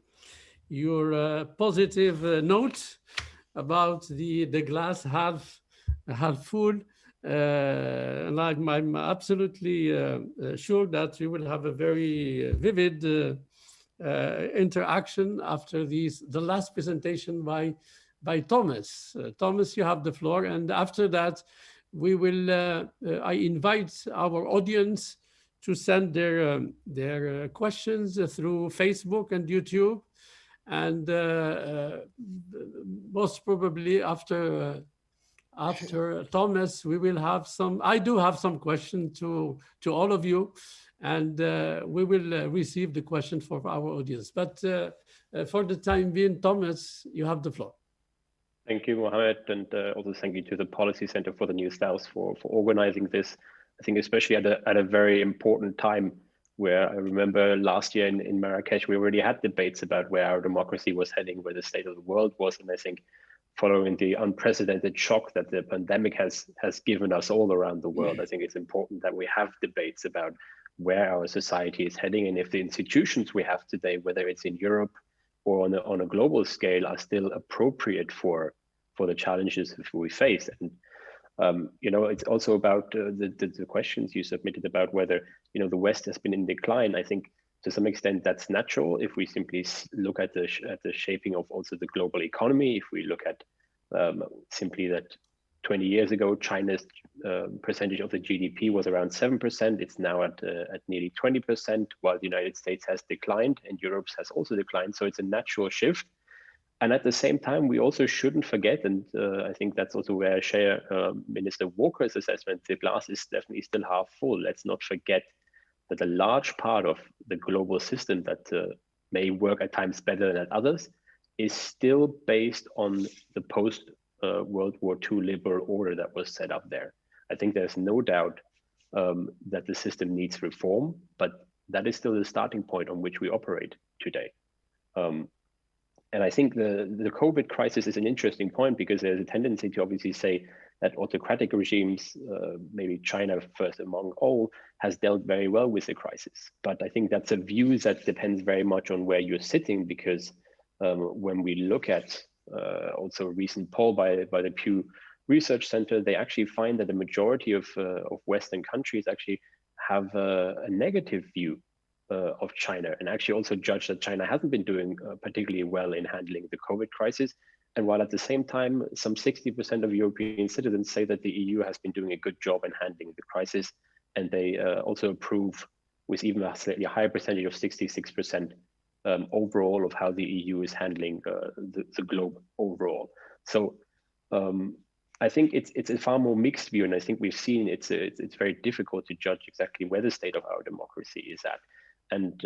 positive note about the glass half full, and I'm absolutely sure that we will have a very vivid interaction after the last presentation by Thomas. Thomas, you have the floor, and after that, we will. I invite our audience to send their questions through Facebook and YouTube, and most probably after Thomas, we will have some. I do have some questions to all of you, and we will receive the question for our audience. But for the time being, Thomas, you have the floor. Thank you, Mohammed, and also thank you to the Policy Center for the New South for organizing this. I think especially at a very important time, where I remember last year in Marrakesh, we already had debates about where our democracy was heading, where the state of the world was, and I think following the unprecedented shock that the pandemic has given us all around the world. I think it's important that we have debates about where our society is heading, and if the institutions we have today, whether it's in Europe or on a global scale, are still appropriate for the challenges we face. And it's also about the questions you submitted about whether the West has been in decline. I think to some extent that's natural if we simply look at the shaping of also the global economy. If we look at simply that 20 years ago, China's percentage of the GDP was around 7%. It's now at nearly 20%, while the United States has declined and Europe's has also declined. So it's a natural shift. And at the same time, we also shouldn't forget, and I think that's also where I share Minister Walker's assessment, the glass is definitely still half full. Let's not forget that a large part of the global system that may work at times better than at others is still based on the post-World War II liberal order that was set up there. I think there's no doubt that the system needs reform, but that is still the starting point on which we operate today. And I think the COVID crisis is an interesting point because there's a tendency to obviously say that autocratic regimes, maybe China first among all, has dealt very well with the crisis. But I think that's a view that depends very much on where you're sitting, because when we look at also a recent poll by the Pew Research Center, they actually find that the majority of Western countries actually have a negative view of China, and actually also judge that China hasn't been doing particularly well in handling the COVID crisis. And while at the same time, some 60% of European citizens say that the EU has been doing a good job in handling the crisis, and they also approve with even a slightly higher percentage of 66% overall of how the EU is handling the globe overall. So I think it's a far more mixed view, and I think we've seen it's very difficult to judge exactly where the state of our democracy is at. And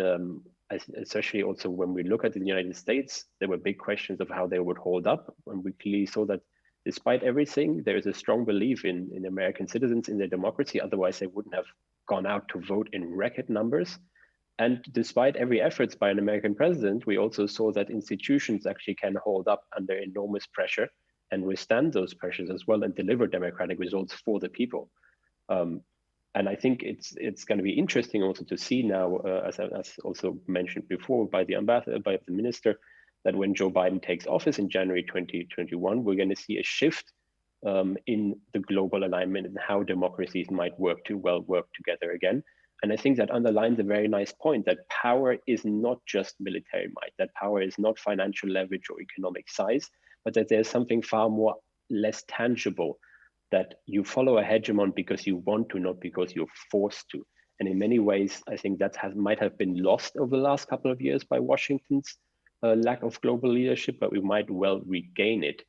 especially also when we look at the United States, there were big questions of how they would hold up. And we clearly saw that despite everything, there is a strong belief in American citizens in their democracy. Otherwise, they wouldn't have gone out to vote in record numbers. And despite every efforts by an American president, we also saw that institutions actually can hold up under enormous pressure and withstand those pressures as well and deliver democratic results for the people. And I think it's going to be interesting also to see now, as also mentioned before by the ambassador, by the minister, that when Joe Biden takes office in January 2021, we're going to see a shift in the global alignment and how democracies might work together again. And I think that underlines a very nice point that power is not just military might, that power is not financial leverage or economic size, but that there's something far more less tangible, that you follow a hegemon because you want to, not because you're forced to. And in many ways, I think that might have been lost over the last couple of years by Washington's lack of global leadership, but we might well regain it,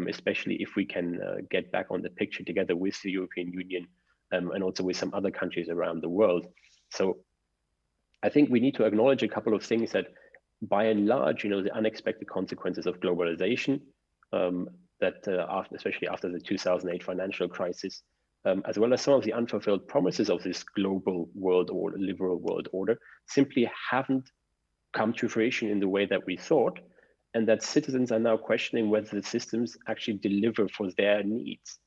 especially if we can get back on the picture together with the European Union and also with some other countries around the world. So I think we need to acknowledge a couple of things that by and large, the unexpected consequences of globalization, especially after the 2008 financial crisis, as well as some of the unfulfilled promises of this global world order, liberal world order, simply haven't come to fruition in the way that we thought, and that citizens are now questioning whether the systems actually deliver for their needs,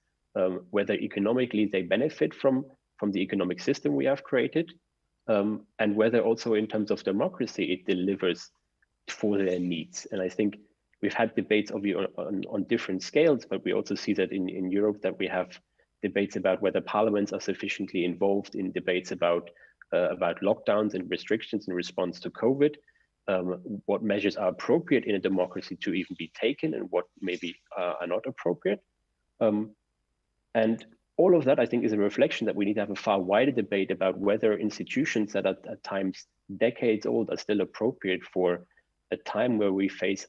whether economically they benefit from the economic system we have created, and whether also in terms of democracy it delivers for their needs. And I think we've had debates on different scales, but we also see that in Europe that we have debates about whether parliaments are sufficiently involved in debates about lockdowns and restrictions in response to COVID, what measures are appropriate in a democracy to even be taken and what maybe are not appropriate. And all of that, I think, is a reflection that we need to have a far wider debate about whether institutions that are at times decades old are still appropriate for a time where we face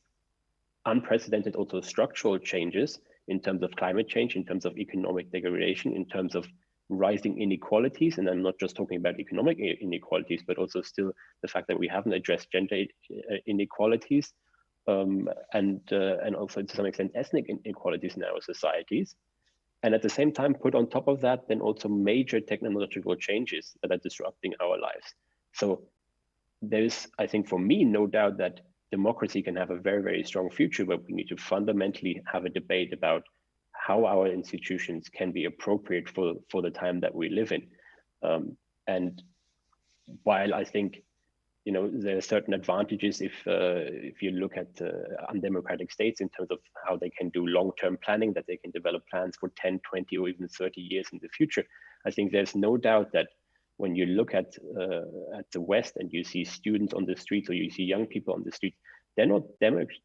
unprecedented also structural changes in terms of climate change, in terms of economic degradation, in terms of rising inequalities. And I'm not just talking about economic inequalities, but also still the fact that we haven't addressed gender inequalities and also to some extent ethnic inequalities in our societies. And at the same time, put on top of that, then also major technological changes that are disrupting our lives. So there's, I think for me, no doubt that democracy can have a very, very strong future, but we need to fundamentally have a debate about how our institutions can be appropriate for the time that we live in. And while I think, you know, there are certain advantages if you look at undemocratic states in terms of how they can do long-term planning, that they can develop plans for 10, 20, or even 30 years in the future. I think there's no doubt that when you look at the West and you see students on the streets or you see young people on the street, they're not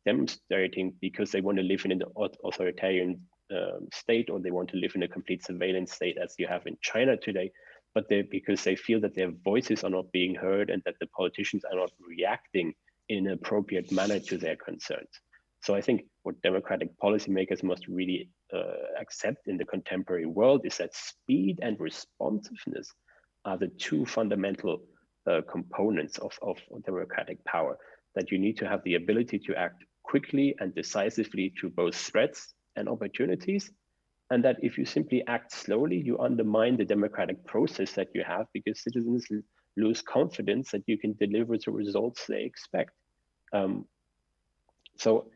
demonstrating because they want to live in an authoritarian state, or they want to live in a complete surveillance state as you have in China today, but because they feel that their voices are not being heard and that the politicians are not reacting in an appropriate manner to their concerns. So I think what democratic policymakers must really accept in the contemporary world is that speed and responsiveness are the two fundamental components of democratic power, that you need to have the ability to act quickly and decisively to both threats and opportunities, and that if you simply act slowly, you undermine the democratic process that you have, because citizens lose confidence that you can deliver the results they expect. So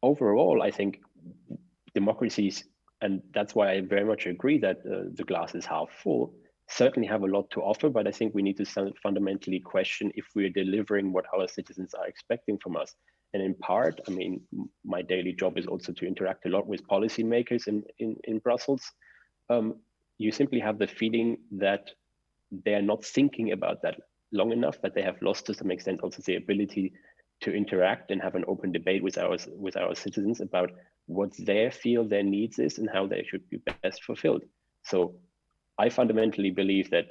overall, I think democracies, and that's why I very much agree that the glass is half full, certainly have a lot to offer, but I think we need to fundamentally question if we're delivering what our citizens are expecting from us. And in part, I mean, my daily job is also to interact a lot with policymakers in Brussels. You simply have the feeling that they're not thinking about that long enough, that they have lost to some extent also the ability to interact and have an open debate with our citizens about what they feel their needs is and how they should be best fulfilled. So I fundamentally believe that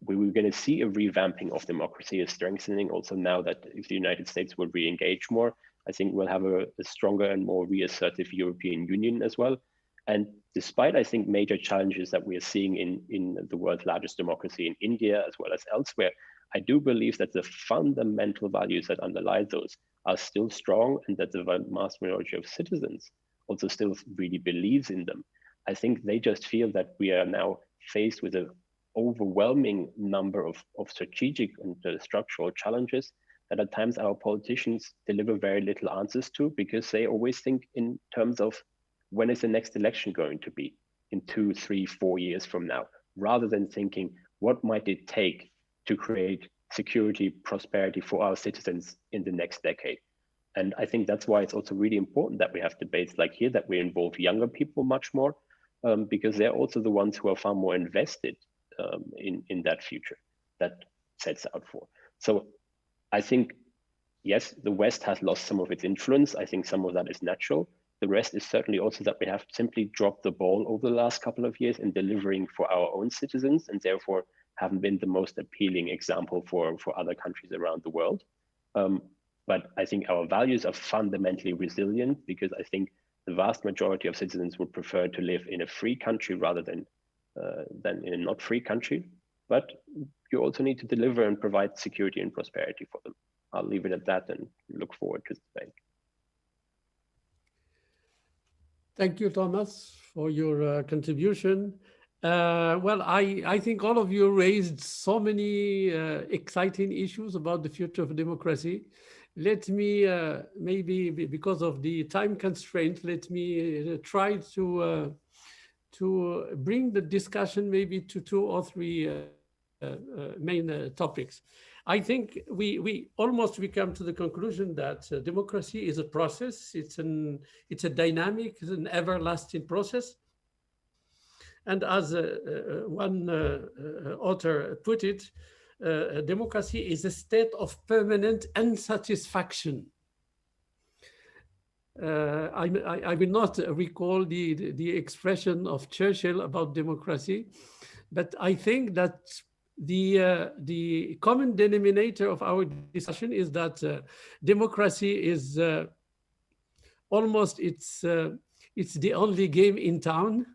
we were going to see a revamping of democracy, a strengthening also now that if the United States will re-engage more, I think we'll have a stronger and more reassertive European Union as well. And despite, I think, major challenges that we are seeing in the world's largest democracy in India, as well as elsewhere, I do believe that the fundamental values that underlie those are still strong, and that the vast majority of citizens also still really believes in them. I think they just feel that we are now faced with an overwhelming number of strategic and structural challenges that at times our politicians deliver very little answers to, because they always think in terms of when is the next election going to be in 2, 3, 4 years from now, rather than thinking what might it take to create security, prosperity for our citizens in the next decade. And I think that's why it's also really important that we have debates like here, that we involve younger people much more, because they're also the ones who are far more invested in that future that sets out for. So I think, yes, the West has lost some of its influence. I think some of that is natural. The rest is certainly also that we have simply dropped the ball over the last couple of years in delivering for our own citizens, and therefore haven't been the most appealing example for other countries around the world. But I think our values are fundamentally resilient, because I think the vast majority of citizens would prefer to live in a free country rather than in a not free country. But you also need to deliver and provide security and prosperity for them. I'll leave it at that and look forward to the debate. Thank you, Thomas, for your contribution. Well, I think all of you raised so many exciting issues about the future of democracy. Let me, maybe because of the time constraint, let me try to bring the discussion maybe to 2 or 3 main topics. I think we come to the conclusion that democracy is a process. It's a dynamic, it's an everlasting process. And as one author put it, democracy is a state of permanent unsatisfaction. I will not recall the expression of Churchill about democracy, but I think that the common denominator of our discussion is that democracy is almost it's the only game in town.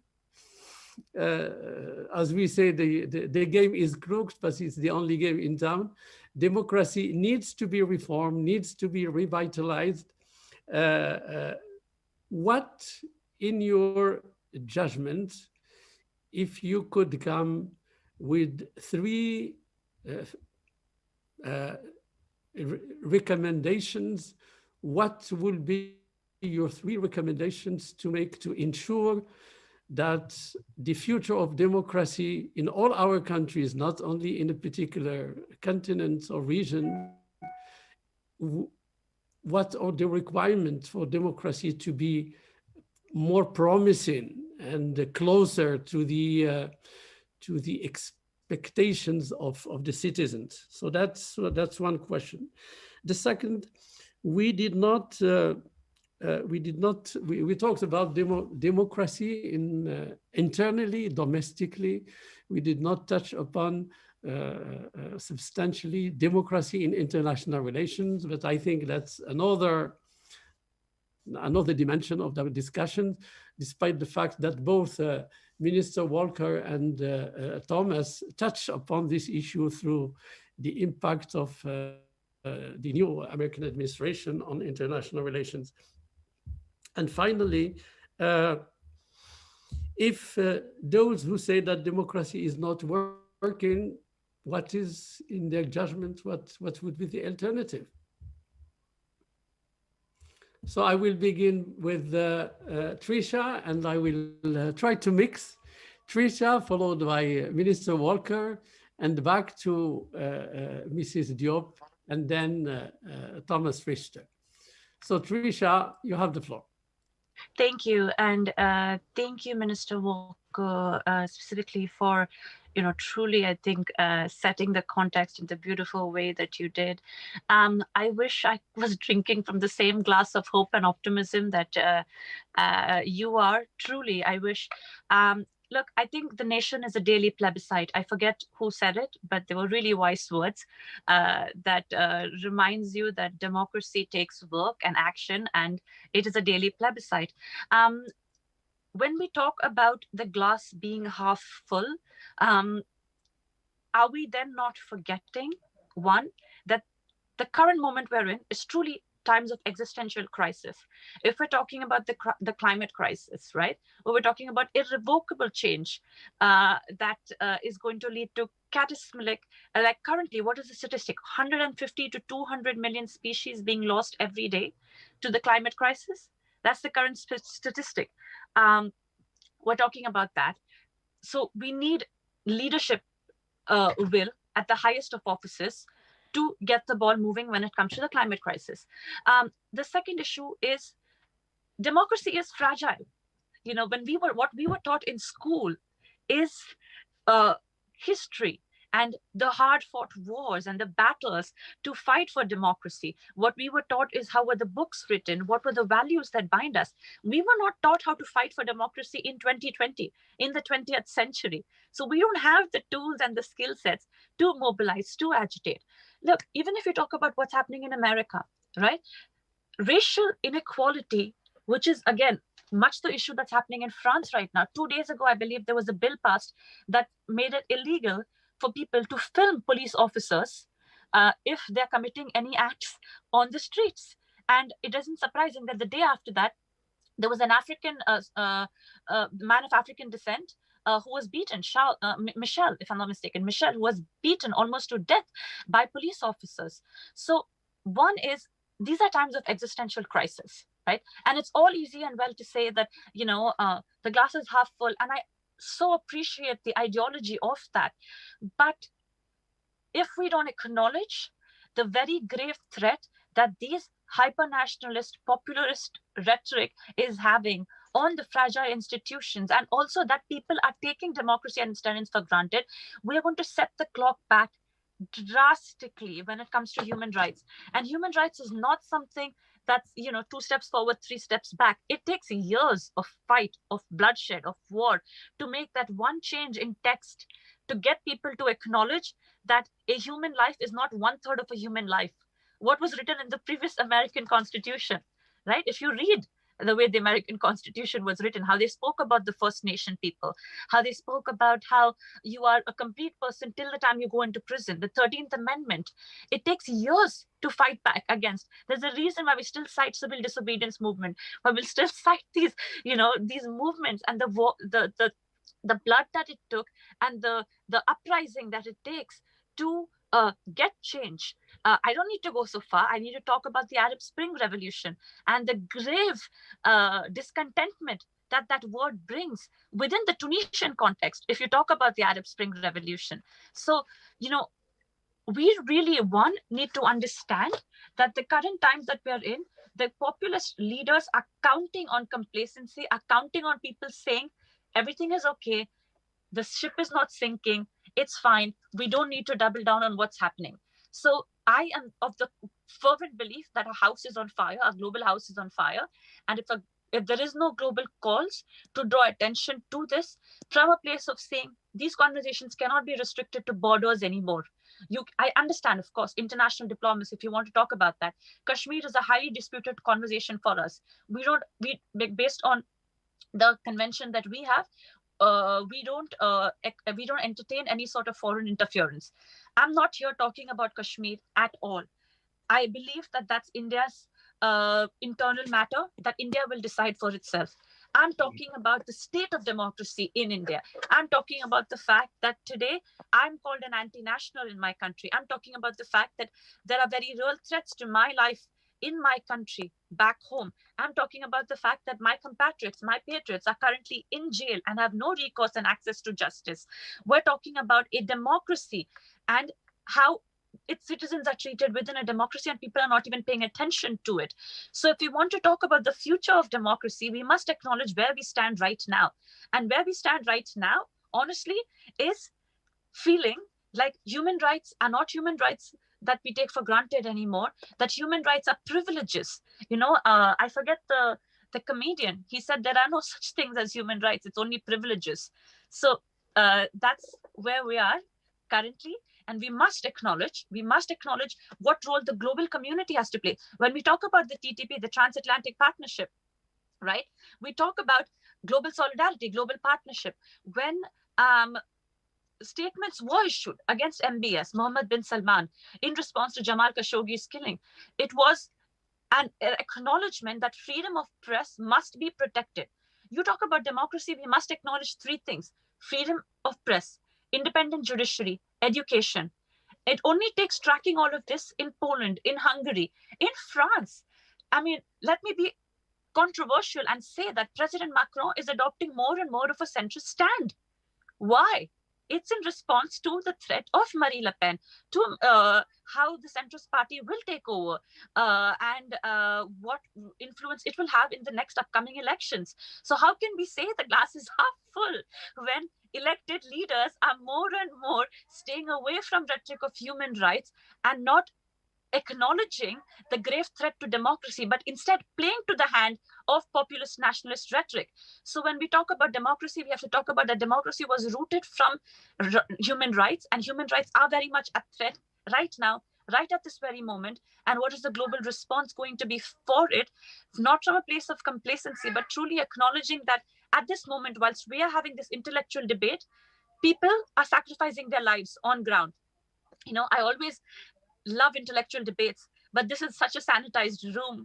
As we say, the game is crooked, but it's the only game in town. Democracy needs to be reformed, needs to be revitalized. What, in your judgment, if you could come with 3 recommendations. What will be your 3 recommendations to make to ensure that the future of democracy in all our countries, not only in a particular continent or region, what are the requirements for democracy to be more promising and closer to the expectations of the citizens? So that's one question. The second, we talked about democracy internally, domestically. We did not touch upon substantially democracy in international relations, but I think that's another dimension of the discussion, despite the fact that both Minister Walker and Thomas touch upon this issue through the impact of the new American administration on international relations. And finally, if those who say that democracy is not working, what is, in their judgment, what would be the alternative? So I will begin with Trisha, and I will try to mix Trisha, followed by Minister Walker, and back to Mrs. Diop, and then Thomas Richter. So Trisha, you have the floor. Thank you. And thank you, Minister Walker, specifically for, truly, I think, setting the context in the beautiful way that you did. I wish I was drinking from the same glass of hope and optimism that you are. Truly, I wish. Look, I think the nation is a daily plebiscite. I forget who said it, but they were really wise words that reminds you that democracy takes work and action, and it is a daily plebiscite. When we talk about the glass being half full, are we then not forgetting, one, that the current moment we're in is truly times of existential crisis? If we're talking about the climate crisis, right? Or we're talking about irrevocable change that is going to lead to catastrophic, like currently, what is the statistic? 150 to 200 million species being lost every day to the climate crisis. That's the current statistic. We're talking about that. So we need leadership will at the highest of offices to get the ball moving when it comes to the climate crisis. The second issue is democracy is fragile. What we were taught in school is history and the hard-fought wars and the battles to fight for democracy. What we were taught is how were the books written, what were the values that bind us. We were not taught how to fight for democracy in 2020, in the 20th century. So we don't have the tools and the skill sets to mobilize, to agitate. Look, even if you talk about what's happening in America, right? Racial inequality, which is, again, much the issue that's happening in France right now. 2 days ago, I believe there was a bill passed that made it illegal for people to film police officers if they're committing any acts on the streets. And it isn't surprising that the day after that, there was an African man of African descent who was beaten, Michelle, if I'm not mistaken, Michelle, who was beaten almost to death by police officers. So one is, these are times of existential crisis, right? And it's all easy and well to say that, the glass is half full. And I so appreciate the ideology of that. But if we don't acknowledge the very grave threat that these hyper-nationalist, populist rhetoric is having on the fragile institutions, and also that people are taking democracy and independence for granted, we are going to set the clock back drastically when it comes to human rights. And human rights is not something that's 2 steps forward, 3 steps back. It takes years of fight, of bloodshed, of war to make that one change in text, to get people to acknowledge that a human life is not 1/3 of a human life. What was written in the previous American Constitution, right? If you read the way the American Constitution was written, how they spoke about the First Nation people, how they spoke about how you are a complete person till the time you go into prison, the 13th Amendment. It takes years to fight back against. There's a reason why we still cite civil disobedience movement, why we still cite these, these movements and the blood that it took and the uprising that it takes to get change. I don't need to go so far. I need to talk about the Arab Spring Revolution and the grave discontentment that that word brings within the Tunisian context, if you talk about the Arab Spring Revolution. So, we really, one, need to understand that the current times that we are in, the populist leaders are counting on complacency, are counting on people saying everything is okay, the ship is not sinking, it's fine, we don't need to double down on what's happening. So I am of the fervent belief that a house is on fire, a global house is on fire, and if there is no global calls to draw attention to this from a place of saying these conversations cannot be restricted to borders anymore. I understand, of course, international diplomacy, if you want to talk about that. Kashmir is a highly disputed conversation for us. Based on the convention that we have, we don't entertain any sort of foreign interference. I'm not here talking about Kashmir at all. I believe that that's India's internal matter that India will decide for itself. I'm talking about the state of democracy in India. I'm talking about the fact that today I'm called an anti-national in my country. I'm talking about the fact that there are very real threats to my life in my country, back home. I'm talking about the fact that my compatriots, my patriots are currently in jail and have no recourse and access to justice. We're talking about a democracy and how its citizens are treated within a democracy, and people are not even paying attention to it. So if we want to talk about the future of democracy, we must acknowledge where we stand right now. And where we stand right now, honestly, is feeling like human rights are not human rights that we take for granted anymore, that human rights are privileges. I forget the comedian. He said there are no such things as human rights. It's only privileges. So that's where we are currently. And we must acknowledge what role the global community has to play. When we talk about the TTP, the Transatlantic Partnership, right? We talk about global solidarity, global partnership. When statements were issued against MBS, Mohammed bin Salman, in response to Jamal Khashoggi's killing, it was an acknowledgement that freedom of press must be protected. You talk about democracy, we must acknowledge three things: freedom of press, independent judiciary, education. It only takes tracking all of this in Poland, in Hungary, in France. I mean, let me be controversial and say that President Macron is adopting more and more of a centrist stand. Why? It's in response to the threat of Marine Le Pen, to how the centrist party will take over and what influence it will have in the next upcoming elections. So how can we say the glass is half full when elected leaders are more and more staying away from rhetoric of human rights and not acknowledging the grave threat to democracy, but instead playing to the hand of populist nationalist rhetoric? So when we talk about democracy, we have to talk about that democracy was rooted from human rights, and human rights are very much at threat right now, right at this very moment. And what is the global response going to be for it? Not from a place of complacency, but truly acknowledging that at this moment, whilst we are having this intellectual debate, people are sacrificing their lives on ground. I always love intellectual debates, but this is such a sanitized room.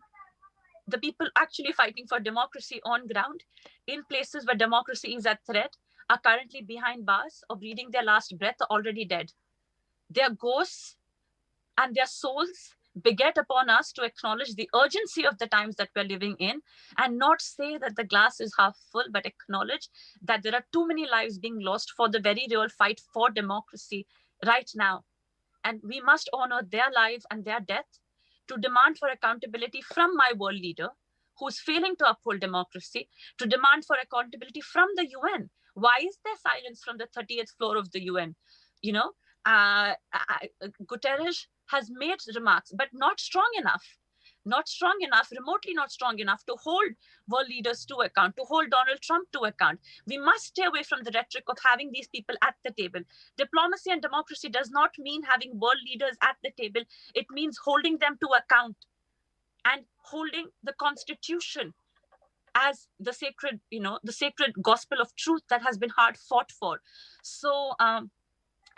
The people actually fighting for democracy on ground in places where democracy is at threat are currently behind bars or breathing their last breath, or already dead. Their ghosts and their souls beget upon us to acknowledge the urgency of the times that we're living in, and not say that the glass is half full, but acknowledge that there are too many lives being lost for the very real fight for democracy right now. And we must honor their lives and their death to demand for accountability from my world leader who's failing to uphold democracy, to demand for accountability from the UN. Why is there silence from the 30th floor of the UN? Guterres has made remarks, but not strong enough, remotely not strong enough to hold world leaders to account, to hold Donald Trump to account. We must stay away from the rhetoric of having these people at the table. Diplomacy and democracy does not mean having world leaders at the table. It means holding them to account and holding the Constitution as the sacred, the sacred gospel of truth that has been hard fought for. So,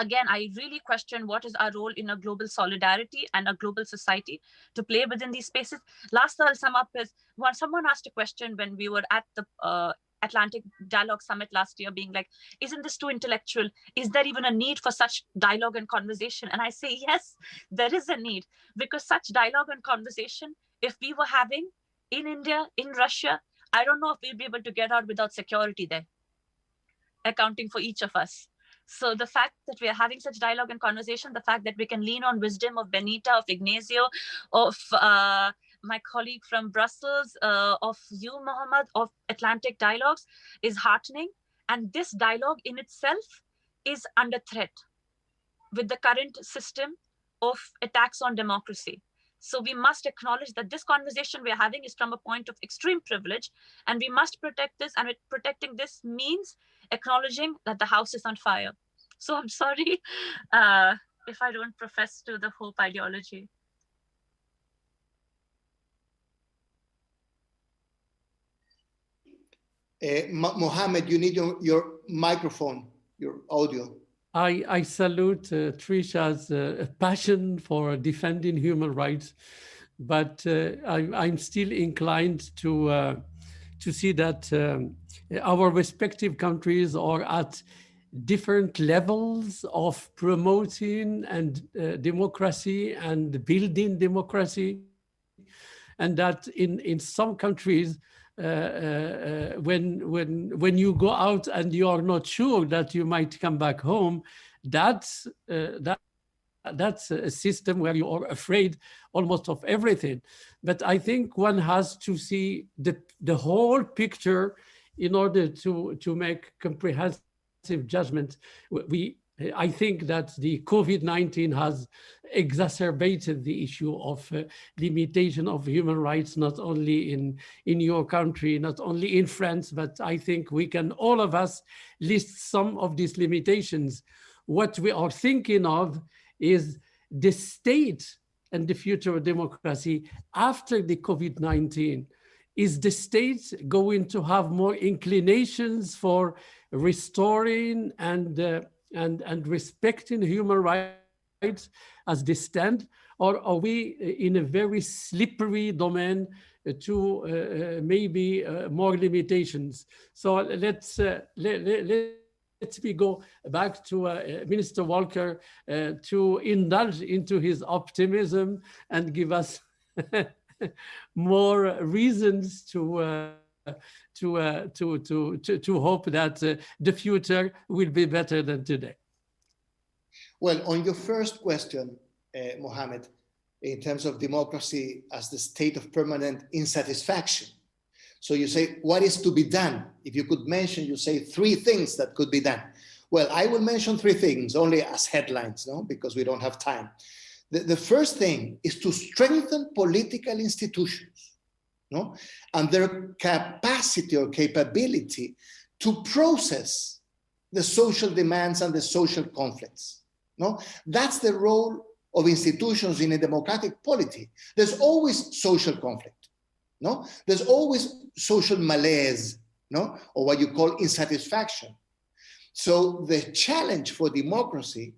again, I really question what is our role in a global solidarity and a global society to play within these spaces. Last I'll sum up is, when someone asked a question when we were at Atlantic Dialogue Summit last year being like, isn't this too intellectual? Is there even a need for such dialogue and conversation? And I say, yes, there is a need, because such dialogue and conversation, if we were having in India, in Russia, I don't know if we'd be able to get out without security there, accounting for each of us. So the fact that we are having such dialogue and conversation, the fact that we can lean on wisdom of Bineta, of Ignacio, of my colleague from Brussels, of you, Mohammed, of Atlantic Dialogues, is heartening. And this dialogue in itself is under threat with the current system of attacks on democracy. So we must acknowledge that this conversation we're having is from a point of extreme privilege, and we must protect this. And protecting this means acknowledging that the house is on fire. So I'm sorry if I don't profess to the hope ideology. Mohammed, you need your microphone, your audio. I salute Trisha's passion for defending human rights, but I'm still inclined to see that our respective countries are at different levels of promoting and democracy and building democracy, and that in some countries, when you go out and you are not sure that you might come back home, that's a system where you are afraid almost of everything. But I think one has to see the whole picture in order to make comprehensive judgment. I think that the COVID-19 has exacerbated the issue of limitation of human rights, not only in your country, not only in France, but I think we can, all of us, list some of these limitations. What we are thinking of is the state and the future of democracy after the COVID-19. Is the state going to have more inclinations for restoring and respecting human rights as they stand, or are we in a very slippery domain to maybe more limitations? So let's me go back to Minister Walker to indulge into his optimism and give us more reasons to hope that the future will be better than today. Well, on your first question, Mohammed, in terms of democracy as the state of permanent insatisfaction. So you say, what is to be done? If you could mention, you say 3 things that could be done. Well, I will mention 3 things only as headlines, no? Because we don't have time. The first thing is to strengthen political institutions, no? And their capacity or capability to process the social demands and the social conflicts. No? That's the role of institutions in a democratic polity. There's always social conflict. No? There's always social malaise, no? Or what you call insatisfaction. So the challenge for democracy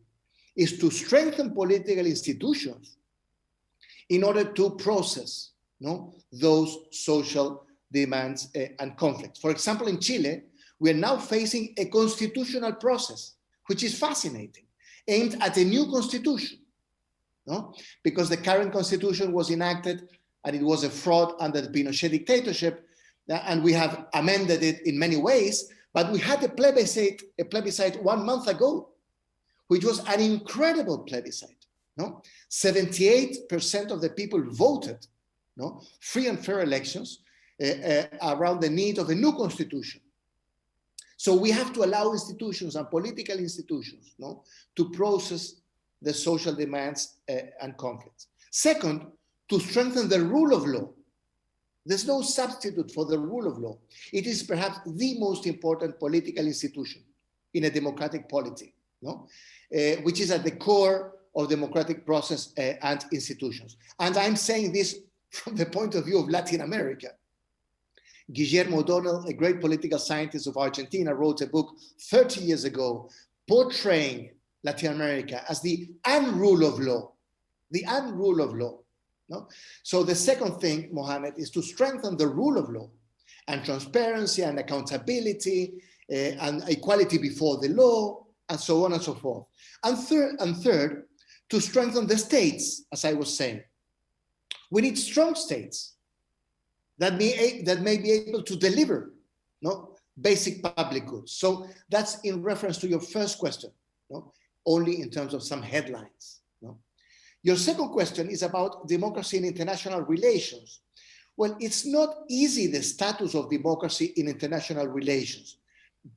is to strengthen political institutions in order to process, no, those social demands and conflicts. For example, in Chile, we are now facing a constitutional process, which is fascinating, aimed at a new constitution, no? Because the current constitution was enacted and it was a fraud under the Pinochet dictatorship, and we have amended it in many ways, but we had a plebiscite 1 month ago, which was an incredible plebiscite. No? 78% of the people voted, no? Free and fair elections around the need of a new constitution. So we have to allow institutions and political institutions, no, to process the social demands and conflicts. Second, to strengthen the rule of law. There's no substitute for the rule of law. It is perhaps the most important political institution in a democratic polity, no? Which is at the core of democratic process and institutions. And I'm saying this from the point of view of Latin America. Guillermo O'Donnell, a great political scientist of Argentina, wrote a book 30 years ago portraying Latin America as the unrule of law, the unrule of law. No? So the second thing, Mohammed, is to strengthen the rule of law and transparency and accountability and equality before the law, and so on and so forth. And third, to strengthen the states, as I was saying. We need strong states that may be able to deliver basic public goods. So that's in reference to your first question, only in terms of some headlines. Your second question is about democracy in international relations. Well, it's not easy, the status of democracy in international relations.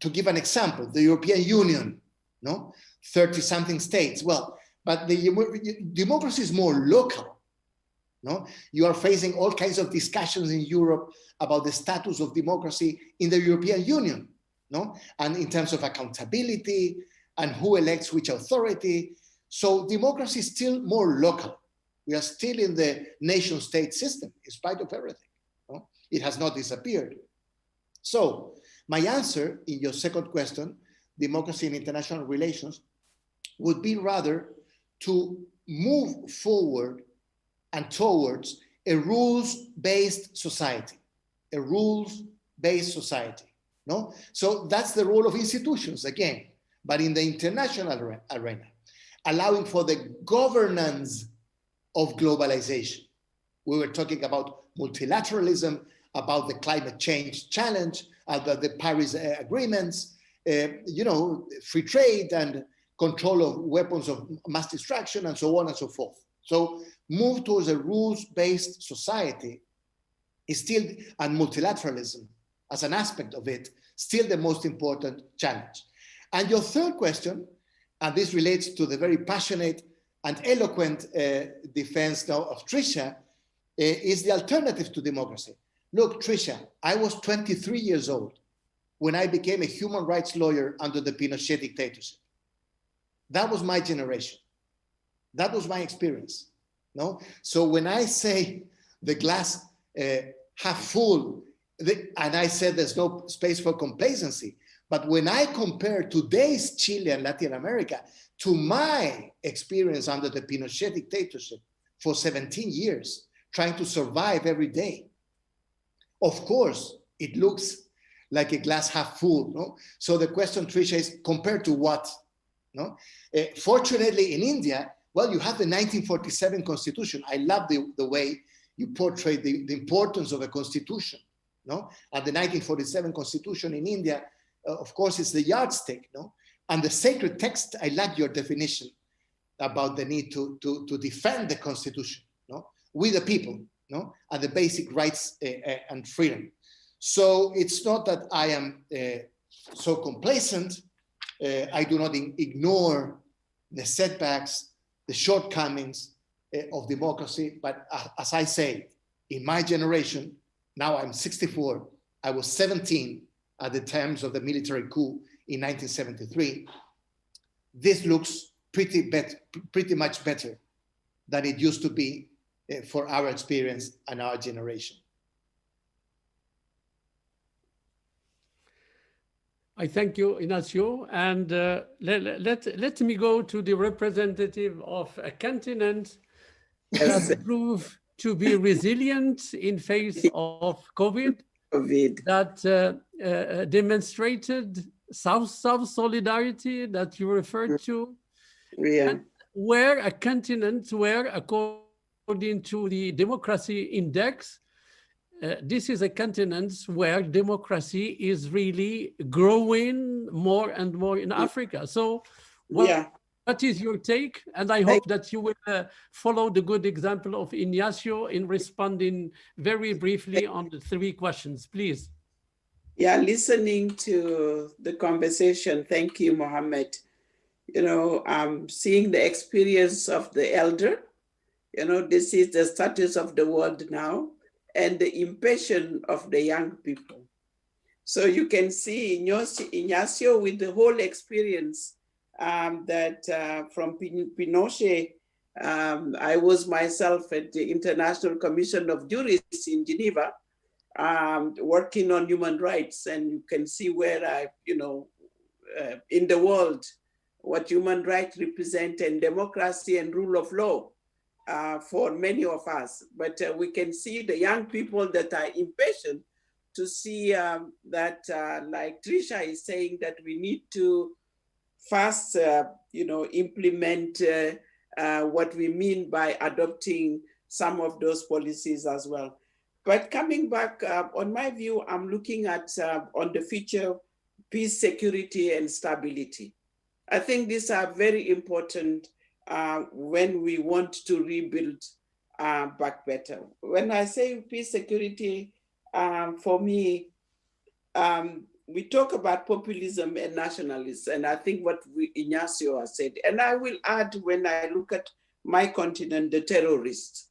To give an example, the European Union, 30-something states. Well, but the democracy is more local. You are facing all kinds of discussions in Europe about the status of democracy in the European Union, and in terms of accountability and who elects which authority. So democracy is still more local. We are still in the nation state system in spite of everything. It has not disappeared. So my answer in your second question, democracy in international relations, would be rather to move forward and towards a rules-based society, a rules-based society. So that's the role of institutions again, but in the international arena, allowing for the governance of globalization. We were talking about multilateralism, about the climate change challenge, about the Paris agreements, free trade and control of weapons of mass destruction, and so on and so forth. So move towards a rules-based society is still, and multilateralism as an aspect of it, still the most important challenge. And your third question, and this relates to the very passionate and eloquent defense now of Trisha, is the alternative to democracy. Look, Trisha, I was 23 years old when I became a human rights lawyer under the Pinochet dictatorship. That was my generation. That was my experience. So when I say the glass half full, and I said there's no space for complacency, but when I compare today's Chile and Latin America to my experience under the Pinochet dictatorship for 17 years, trying to survive every day, of course, it looks like a glass half full. So the question, Trisha, is compared to what? Fortunately, in India, well, you have the 1947 constitution. I love the way you portray the importance of a constitution. And the 1947 constitution in India, of course, is the yardstick. And the sacred text, I like your definition about the need to defend the constitution, with the people, and the basic rights and freedom. So it's not that I am so complacent. I do not ignore the setbacks, the shortcomings of democracy. But as I say, in my generation, now I'm 64, I was 17 at the times of the military coup in 1973. This looks pretty much better than it used to be for our experience and our generation. I thank you, Ignacio. And let me go to the representative of a continent that proved to be resilient in face of COVID. That demonstrated South-South solidarity that you referred to. Yeah. And where a continent where, according to the Democracy Index, this is a continent where democracy is really growing more and more in Africa. So what is your take? And I hope that you will follow the good example of Ignacio in responding very briefly on the 3 questions, please. Yeah, listening to the conversation, thank you, Mohammed. Seeing the experience of the elder, this is the status of the world now, and the impatience of the young people. So you can see Ignacio with the whole experience that from Pinochet, I was myself at the International Commission of Jurists in Geneva, working on human rights, and you can see where in the world, what human rights represent and democracy and rule of law for many of us. But we can see the young people that are impatient to see that, like Trisha is saying, that we need to first, implement what we mean by adopting some of those policies as well. But coming back, on my view, I'm looking at on the future, peace, security, and stability. I think these are very important when we want to rebuild back better. When I say peace, security, for me, we talk about populism and nationalism, and I think what Ignacio has said, and I will add, when I look at my continent, the terrorists.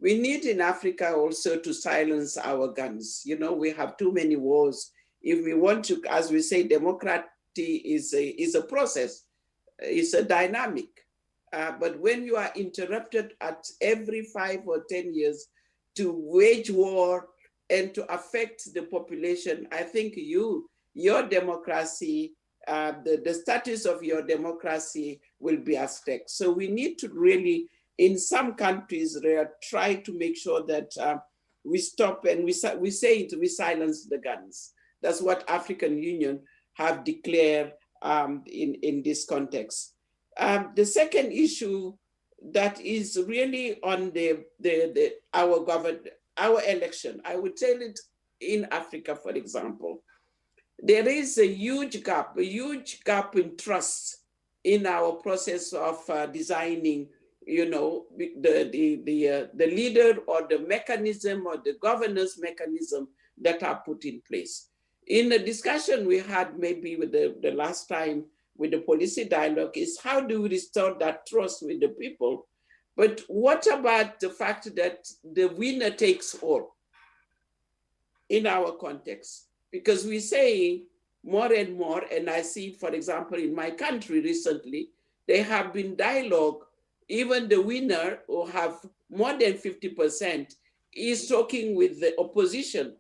We need in Africa also to silence our guns. We have too many wars. If we want to, as we say, democracy is a process, it's a dynamic. But when you are interrupted at every 5 or 10 years to wage war and to affect the population, I think your democracy, the status of your democracy will be at stake. So we need to really, in some countries, try to make sure that we stop and we silence the guns. That's what African Union have declared in this context. The second issue that is really on our election, I would tell it in Africa, for example, there is a huge gap in trust in our process of designing, the leader or the mechanism or the governance mechanism that are put in place. In the discussion we had maybe with the last time with the policy dialogue is how do we restore that trust with the people? But what about the fact that the winner takes all in our context? Because we say more and more, and I see, for example, in my country recently, there have been dialogue, even the winner who have more than 50% is talking with the opposition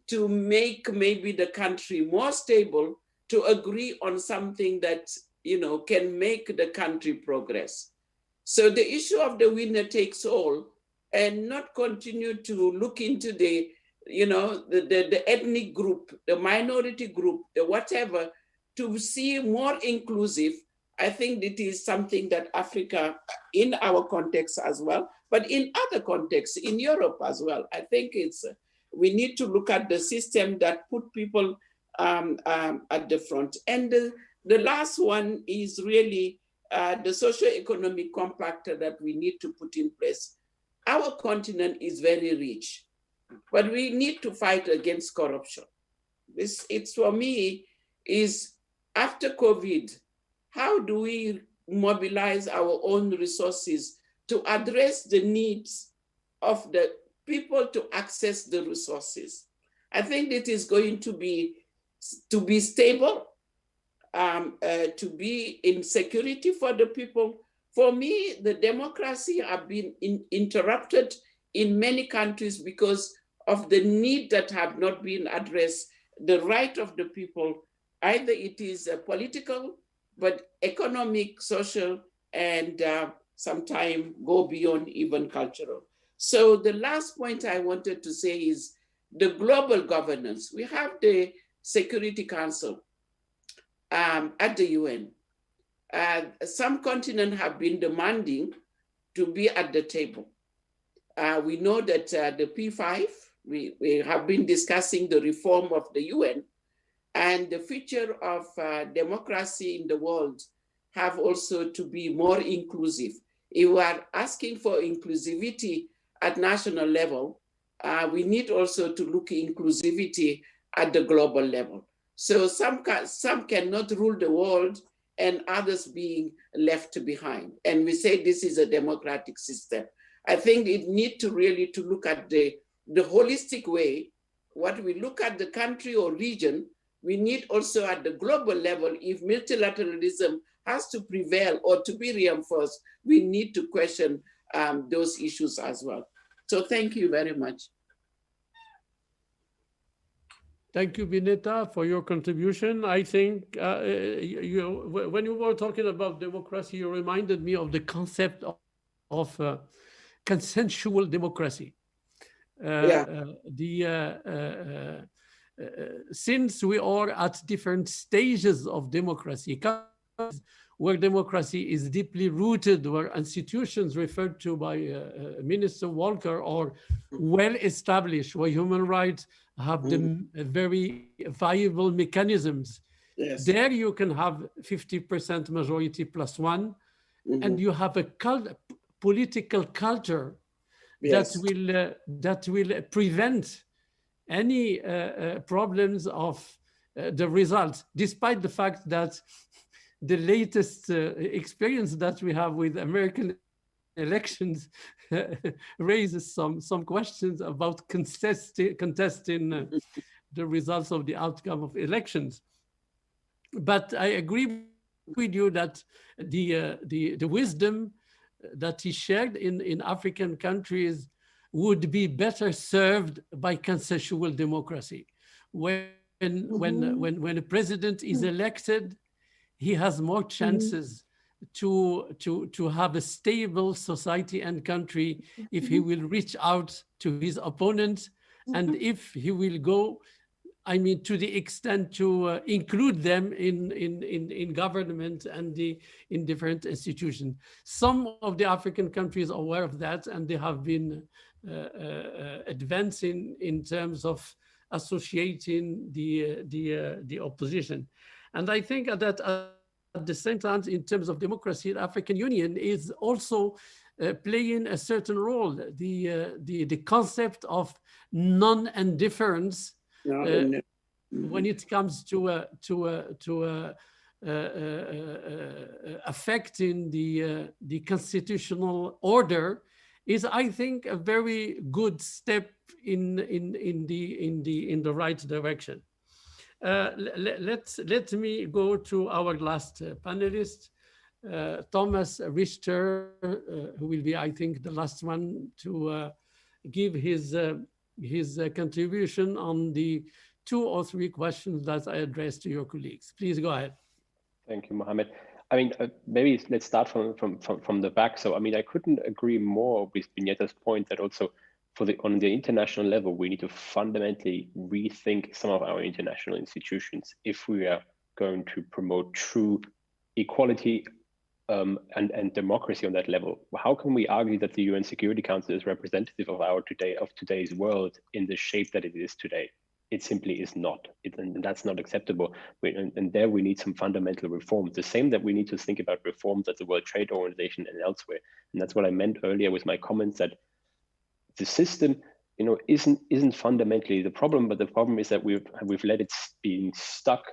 to make maybe the country more stable, to agree on something that can make the country progress. So the issue of the winner takes all, and not continue to look into the ethnic group, the minority group, the whatever, to see more inclusive. I think it is something that Africa, in our context as well, but in other contexts, in Europe as well, I think we need to look at the system that put people at the front. And the last one is really the socio-economic compact that we need to put in place. Our continent is very rich, but we need to fight against corruption. It's for me is after COVID, how do we mobilize our own resources to address the needs of the people to access the resources? I think it is going to be stable, to be in security for the people. For me, the democracy have been interrupted in many countries because of the need that have not been addressed, the right of the people, either it is political, but economic, social, and sometimes go beyond even cultural. So the last point I wanted to say is the global governance. We have the Security Council at the UN. Some continents have been demanding to be at the table. We know that the P5, we have been discussing the reform of the UN, and the future of democracy in the world have also to be more inclusive. If we are asking for inclusivity at national level, we need also to look at inclusivity at the global level. So some cannot rule the world and others being left behind. And we say this is a democratic system. I think it needs to really to look at the holistic way. What we look at the country or region, we need also at the global level, if multilateralism has to prevail or to be reinforced, we need to question those issues as well. So thank you very much. Thank you, Bineta, for your contribution. I think when you were talking about democracy, you reminded me of the concept of consensual democracy. Since we are at different stages of democracy, where democracy is deeply rooted, where institutions referred to by Minister Walker are well established, where human rights have the very viable mechanisms. Yes. There you can have 50% majority plus one, and you have a political culture Yes. that will prevent any problems of the results, despite the fact that the latest experience that we have with American elections raises some questions about contesting the results of the outcome of elections. But I agree with you that the wisdom that he shared in African countries would be better served by consensual democracy. When a president is elected, he has more chances to have a stable society and country if he will reach out to his opponents, and if he will go, I mean, to the extent to include them in government and in different institutions. Some of the African countries are aware of that, and they have been advancing in terms of associating the opposition. And I think that at the same time, in terms of democracy, the African Union is also playing a certain role. The concept of non-indifference when it comes to affecting the constitutional order is, I think, a very good step in the right direction. Let me go to our last panelist, Thomas Richter, who will be, I think, the last one to give his contribution on the 2 or 3 questions that I addressed to your colleagues. Please go ahead. Thank you, Mohammed. I mean, maybe let's start from the back. So, I mean, I couldn't agree more with Bineta's point that also on the international level, we need to fundamentally rethink some of our international institutions if we are going to promote true equality and democracy on that level. How can we argue that the UN Security Council is representative of today's world in the shape that it is today? It simply is not, and that's not acceptable. And there we need some fundamental reforms. The same that we need to think about reforms at the World Trade Organization and elsewhere. And that's what I meant earlier with my comments that the system, isn't fundamentally the problem, but the problem is that we've let it being stuck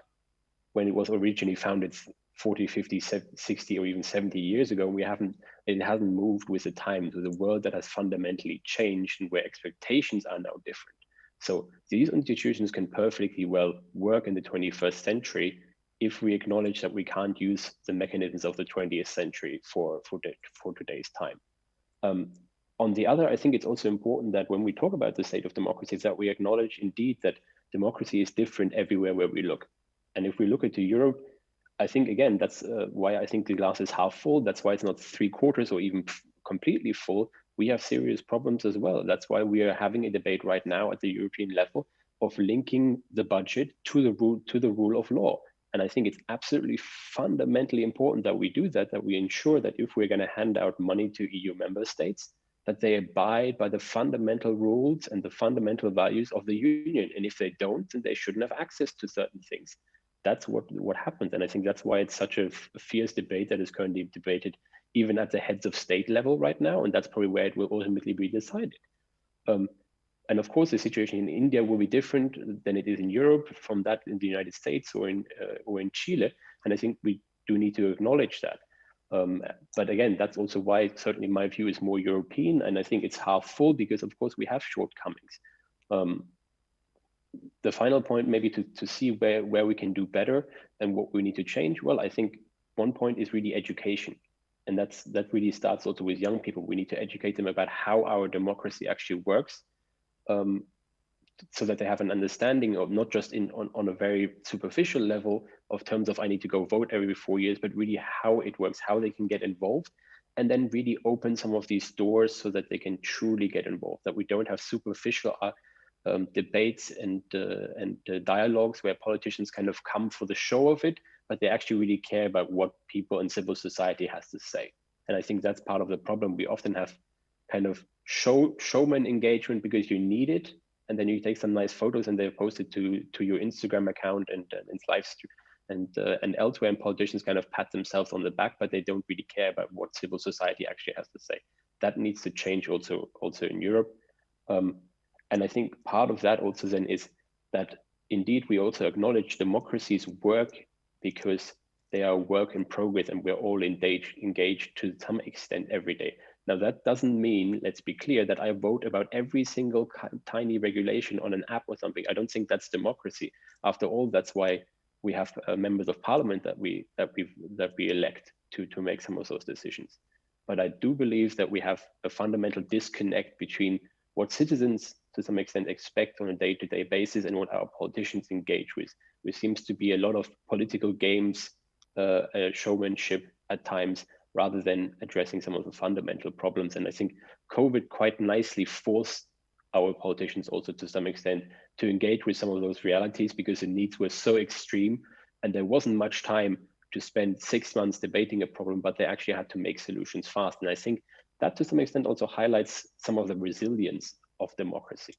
when it was originally founded 40, 50, 60, or even 70 years ago. It hasn't moved with the times, with a world that has fundamentally changed and where expectations are now different. So these institutions can perfectly well work in the 21st century if we acknowledge that we can't use the mechanisms of the 20th century for today's time. On the other, I think it's also important that when we talk about the state of democracy, that we acknowledge indeed that democracy is different everywhere where we look. And if we look into Europe, I think, again, that's why I think the glass is half full. That's why it's not 3/4 or even completely full. We have serious problems as well. That's why we are having a debate right now at the European level of linking the budget to the rule of law. And I think it's absolutely fundamentally important that we do that we ensure that if we're going to hand out money to EU member states, that they abide by the fundamental rules and the fundamental values of the union. And if they don't, then they shouldn't have access to certain things. That's what happens. And I think that's why it's such a fierce debate that is currently debated even at the heads of state level right now. And that's probably where it will ultimately be decided. And of course, the situation in India will be different than it is in Europe from that in the United States or in Chile. And I think we do need to acknowledge that. But again, that's also why certainly my view is more European, and I think it's half full because of course we have shortcomings. The final point maybe to see where we can do better and what we need to change. Well, I think one point is really education. And that really starts also with young people. We need to educate them about how our democracy actually works, so that they have an understanding of not just on a very superficial level of terms of I need to go vote every 4 years, but really how it works, how they can get involved, and then really open some of these doors so that they can truly get involved, that we don't have superficial debates and dialogues where politicians kind of come for the show of it, but they actually really care about what people in civil society has to say. And I think that's part of the problem. We often have kind of showman engagement because you need it, and then you take some nice photos and they're posted to your Instagram account and live stream and elsewhere, and politicians kind of pat themselves on the back, but they don't really care about what civil society actually has to say. That needs to change also in Europe. And I think part of that also then is that indeed we also acknowledge democracies work because they are a work in progress, and we're all engaged to some extent every day. Now that doesn't mean, let's be clear, that I vote about every single tiny regulation on an app or something. I don't think that's democracy. After all, that's why we have members of parliament that we elect to make some of those decisions. But I do believe that we have a fundamental disconnect between what citizens to some extent expect on a day-to-day basis and what our politicians engage with. There seems to be a lot of political games, showmanship at times, rather than addressing some of the fundamental problems. And I think COVID quite nicely forced our politicians also to some extent to engage with some of those realities, because the needs were so extreme and there wasn't much time to spend 6 months debating a problem, but they actually had to make solutions fast. And I think that to some extent also highlights some of the resilience of democracy,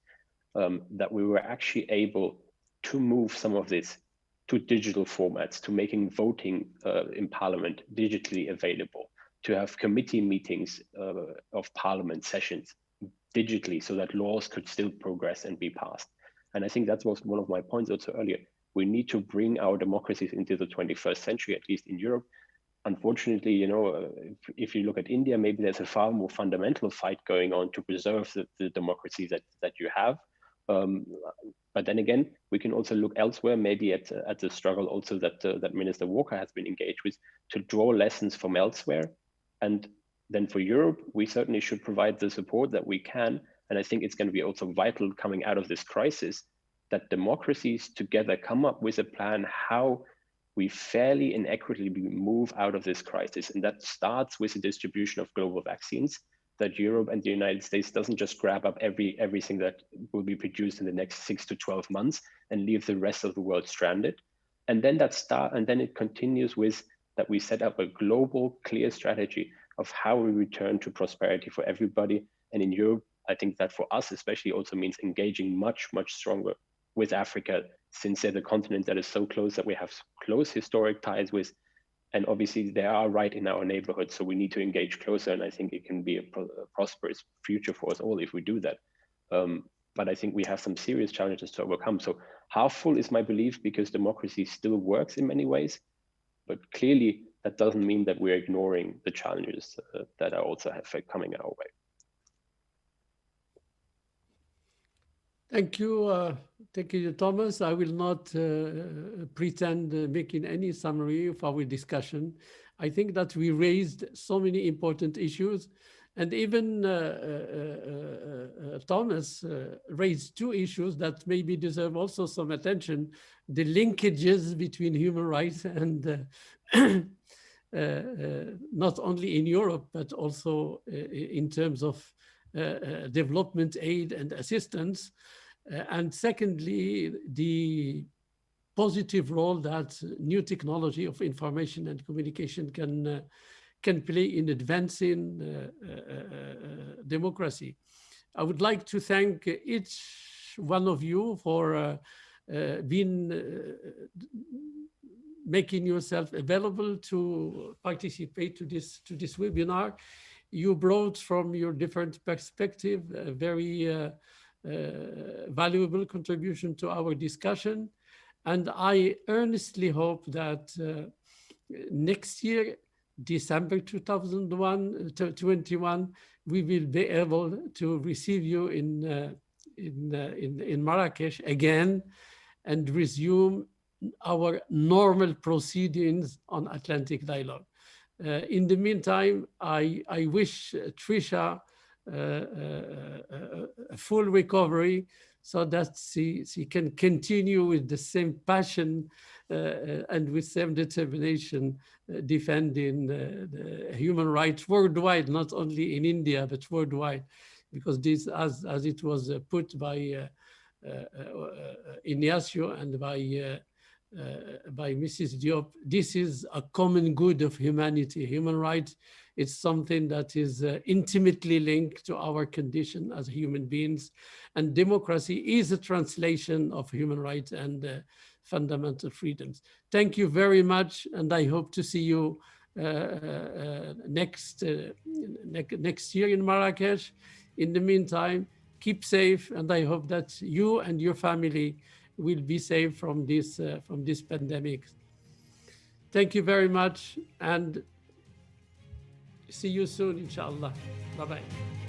that we were actually able to move some of this to digital formats, to making voting in parliament digitally available, to have committee meetings of parliament sessions digitally so that laws could still progress and be passed. And I think that was one of my points also earlier. We need to bring our democracies into the 21st century, at least in Europe. Unfortunately, you know, if you look at India, maybe there's a far more fundamental fight going on to preserve the democracy that you have. But then again, we can also look elsewhere, maybe at the struggle also that Minister Walker has been engaged with, to draw lessons from elsewhere. And then for Europe, we certainly should provide the support that we can. And I think it's going to be also vital coming out of this crisis that democracies together come up with a plan how we fairly and equitably move out of this crisis. And that starts with the distribution of global vaccines, that Europe and the United States doesn't just grab up everything that will be produced in the next 6 to 12 months and leave the rest of the world stranded. And then it continues with that we set up a global, clear strategy of how we return to prosperity for everybody. And in Europe, I think that for us especially also means engaging much, much stronger with Africa, since they're the continent that is so close, that we have close historic ties with. And obviously they are right in our neighborhood, so we need to engage closer. And I think it can be a prosperous future for us all if we do that. But I think we have some serious challenges to overcome. So half full is my belief, because democracy still works in many ways, but clearly that doesn't mean that we're ignoring the challenges that are also coming our way. Thank you, Thomas. I will not pretend making any summary of our discussion. I think that we raised so many important issues, and even Thomas raised 2 issues that maybe deserve also some attention: the linkages between human rights and not only in Europe, but also in terms of development aid and assistance. And secondly, the positive role that new technology of information and communication can play in advancing democracy. I would like to thank each one of you for making yourself available to participate to this webinar. You brought from your different perspective a very valuable contribution to our discussion. And I earnestly hope that next year, December 2021, we will be able to receive you in Marrakesh again and resume our normal proceedings on Atlantic dialogue. In the meantime, I wish Trisha a full recovery so that she can continue with the same passion and with same determination defending the human rights worldwide, not only in India, but worldwide, because this, as it was put by Ignacio and by Mrs. Diop, this is a common good of humanity. Human rights is something that is intimately linked to our condition as human beings, and democracy is a translation of human rights and fundamental freedoms. Thank you very much, and I hope to see you next year in Marrakesh. In the meantime, keep safe, and I hope that you and your family will be safe from this pandemic. Thank you very much, and see you soon, inshallah. Bye-bye.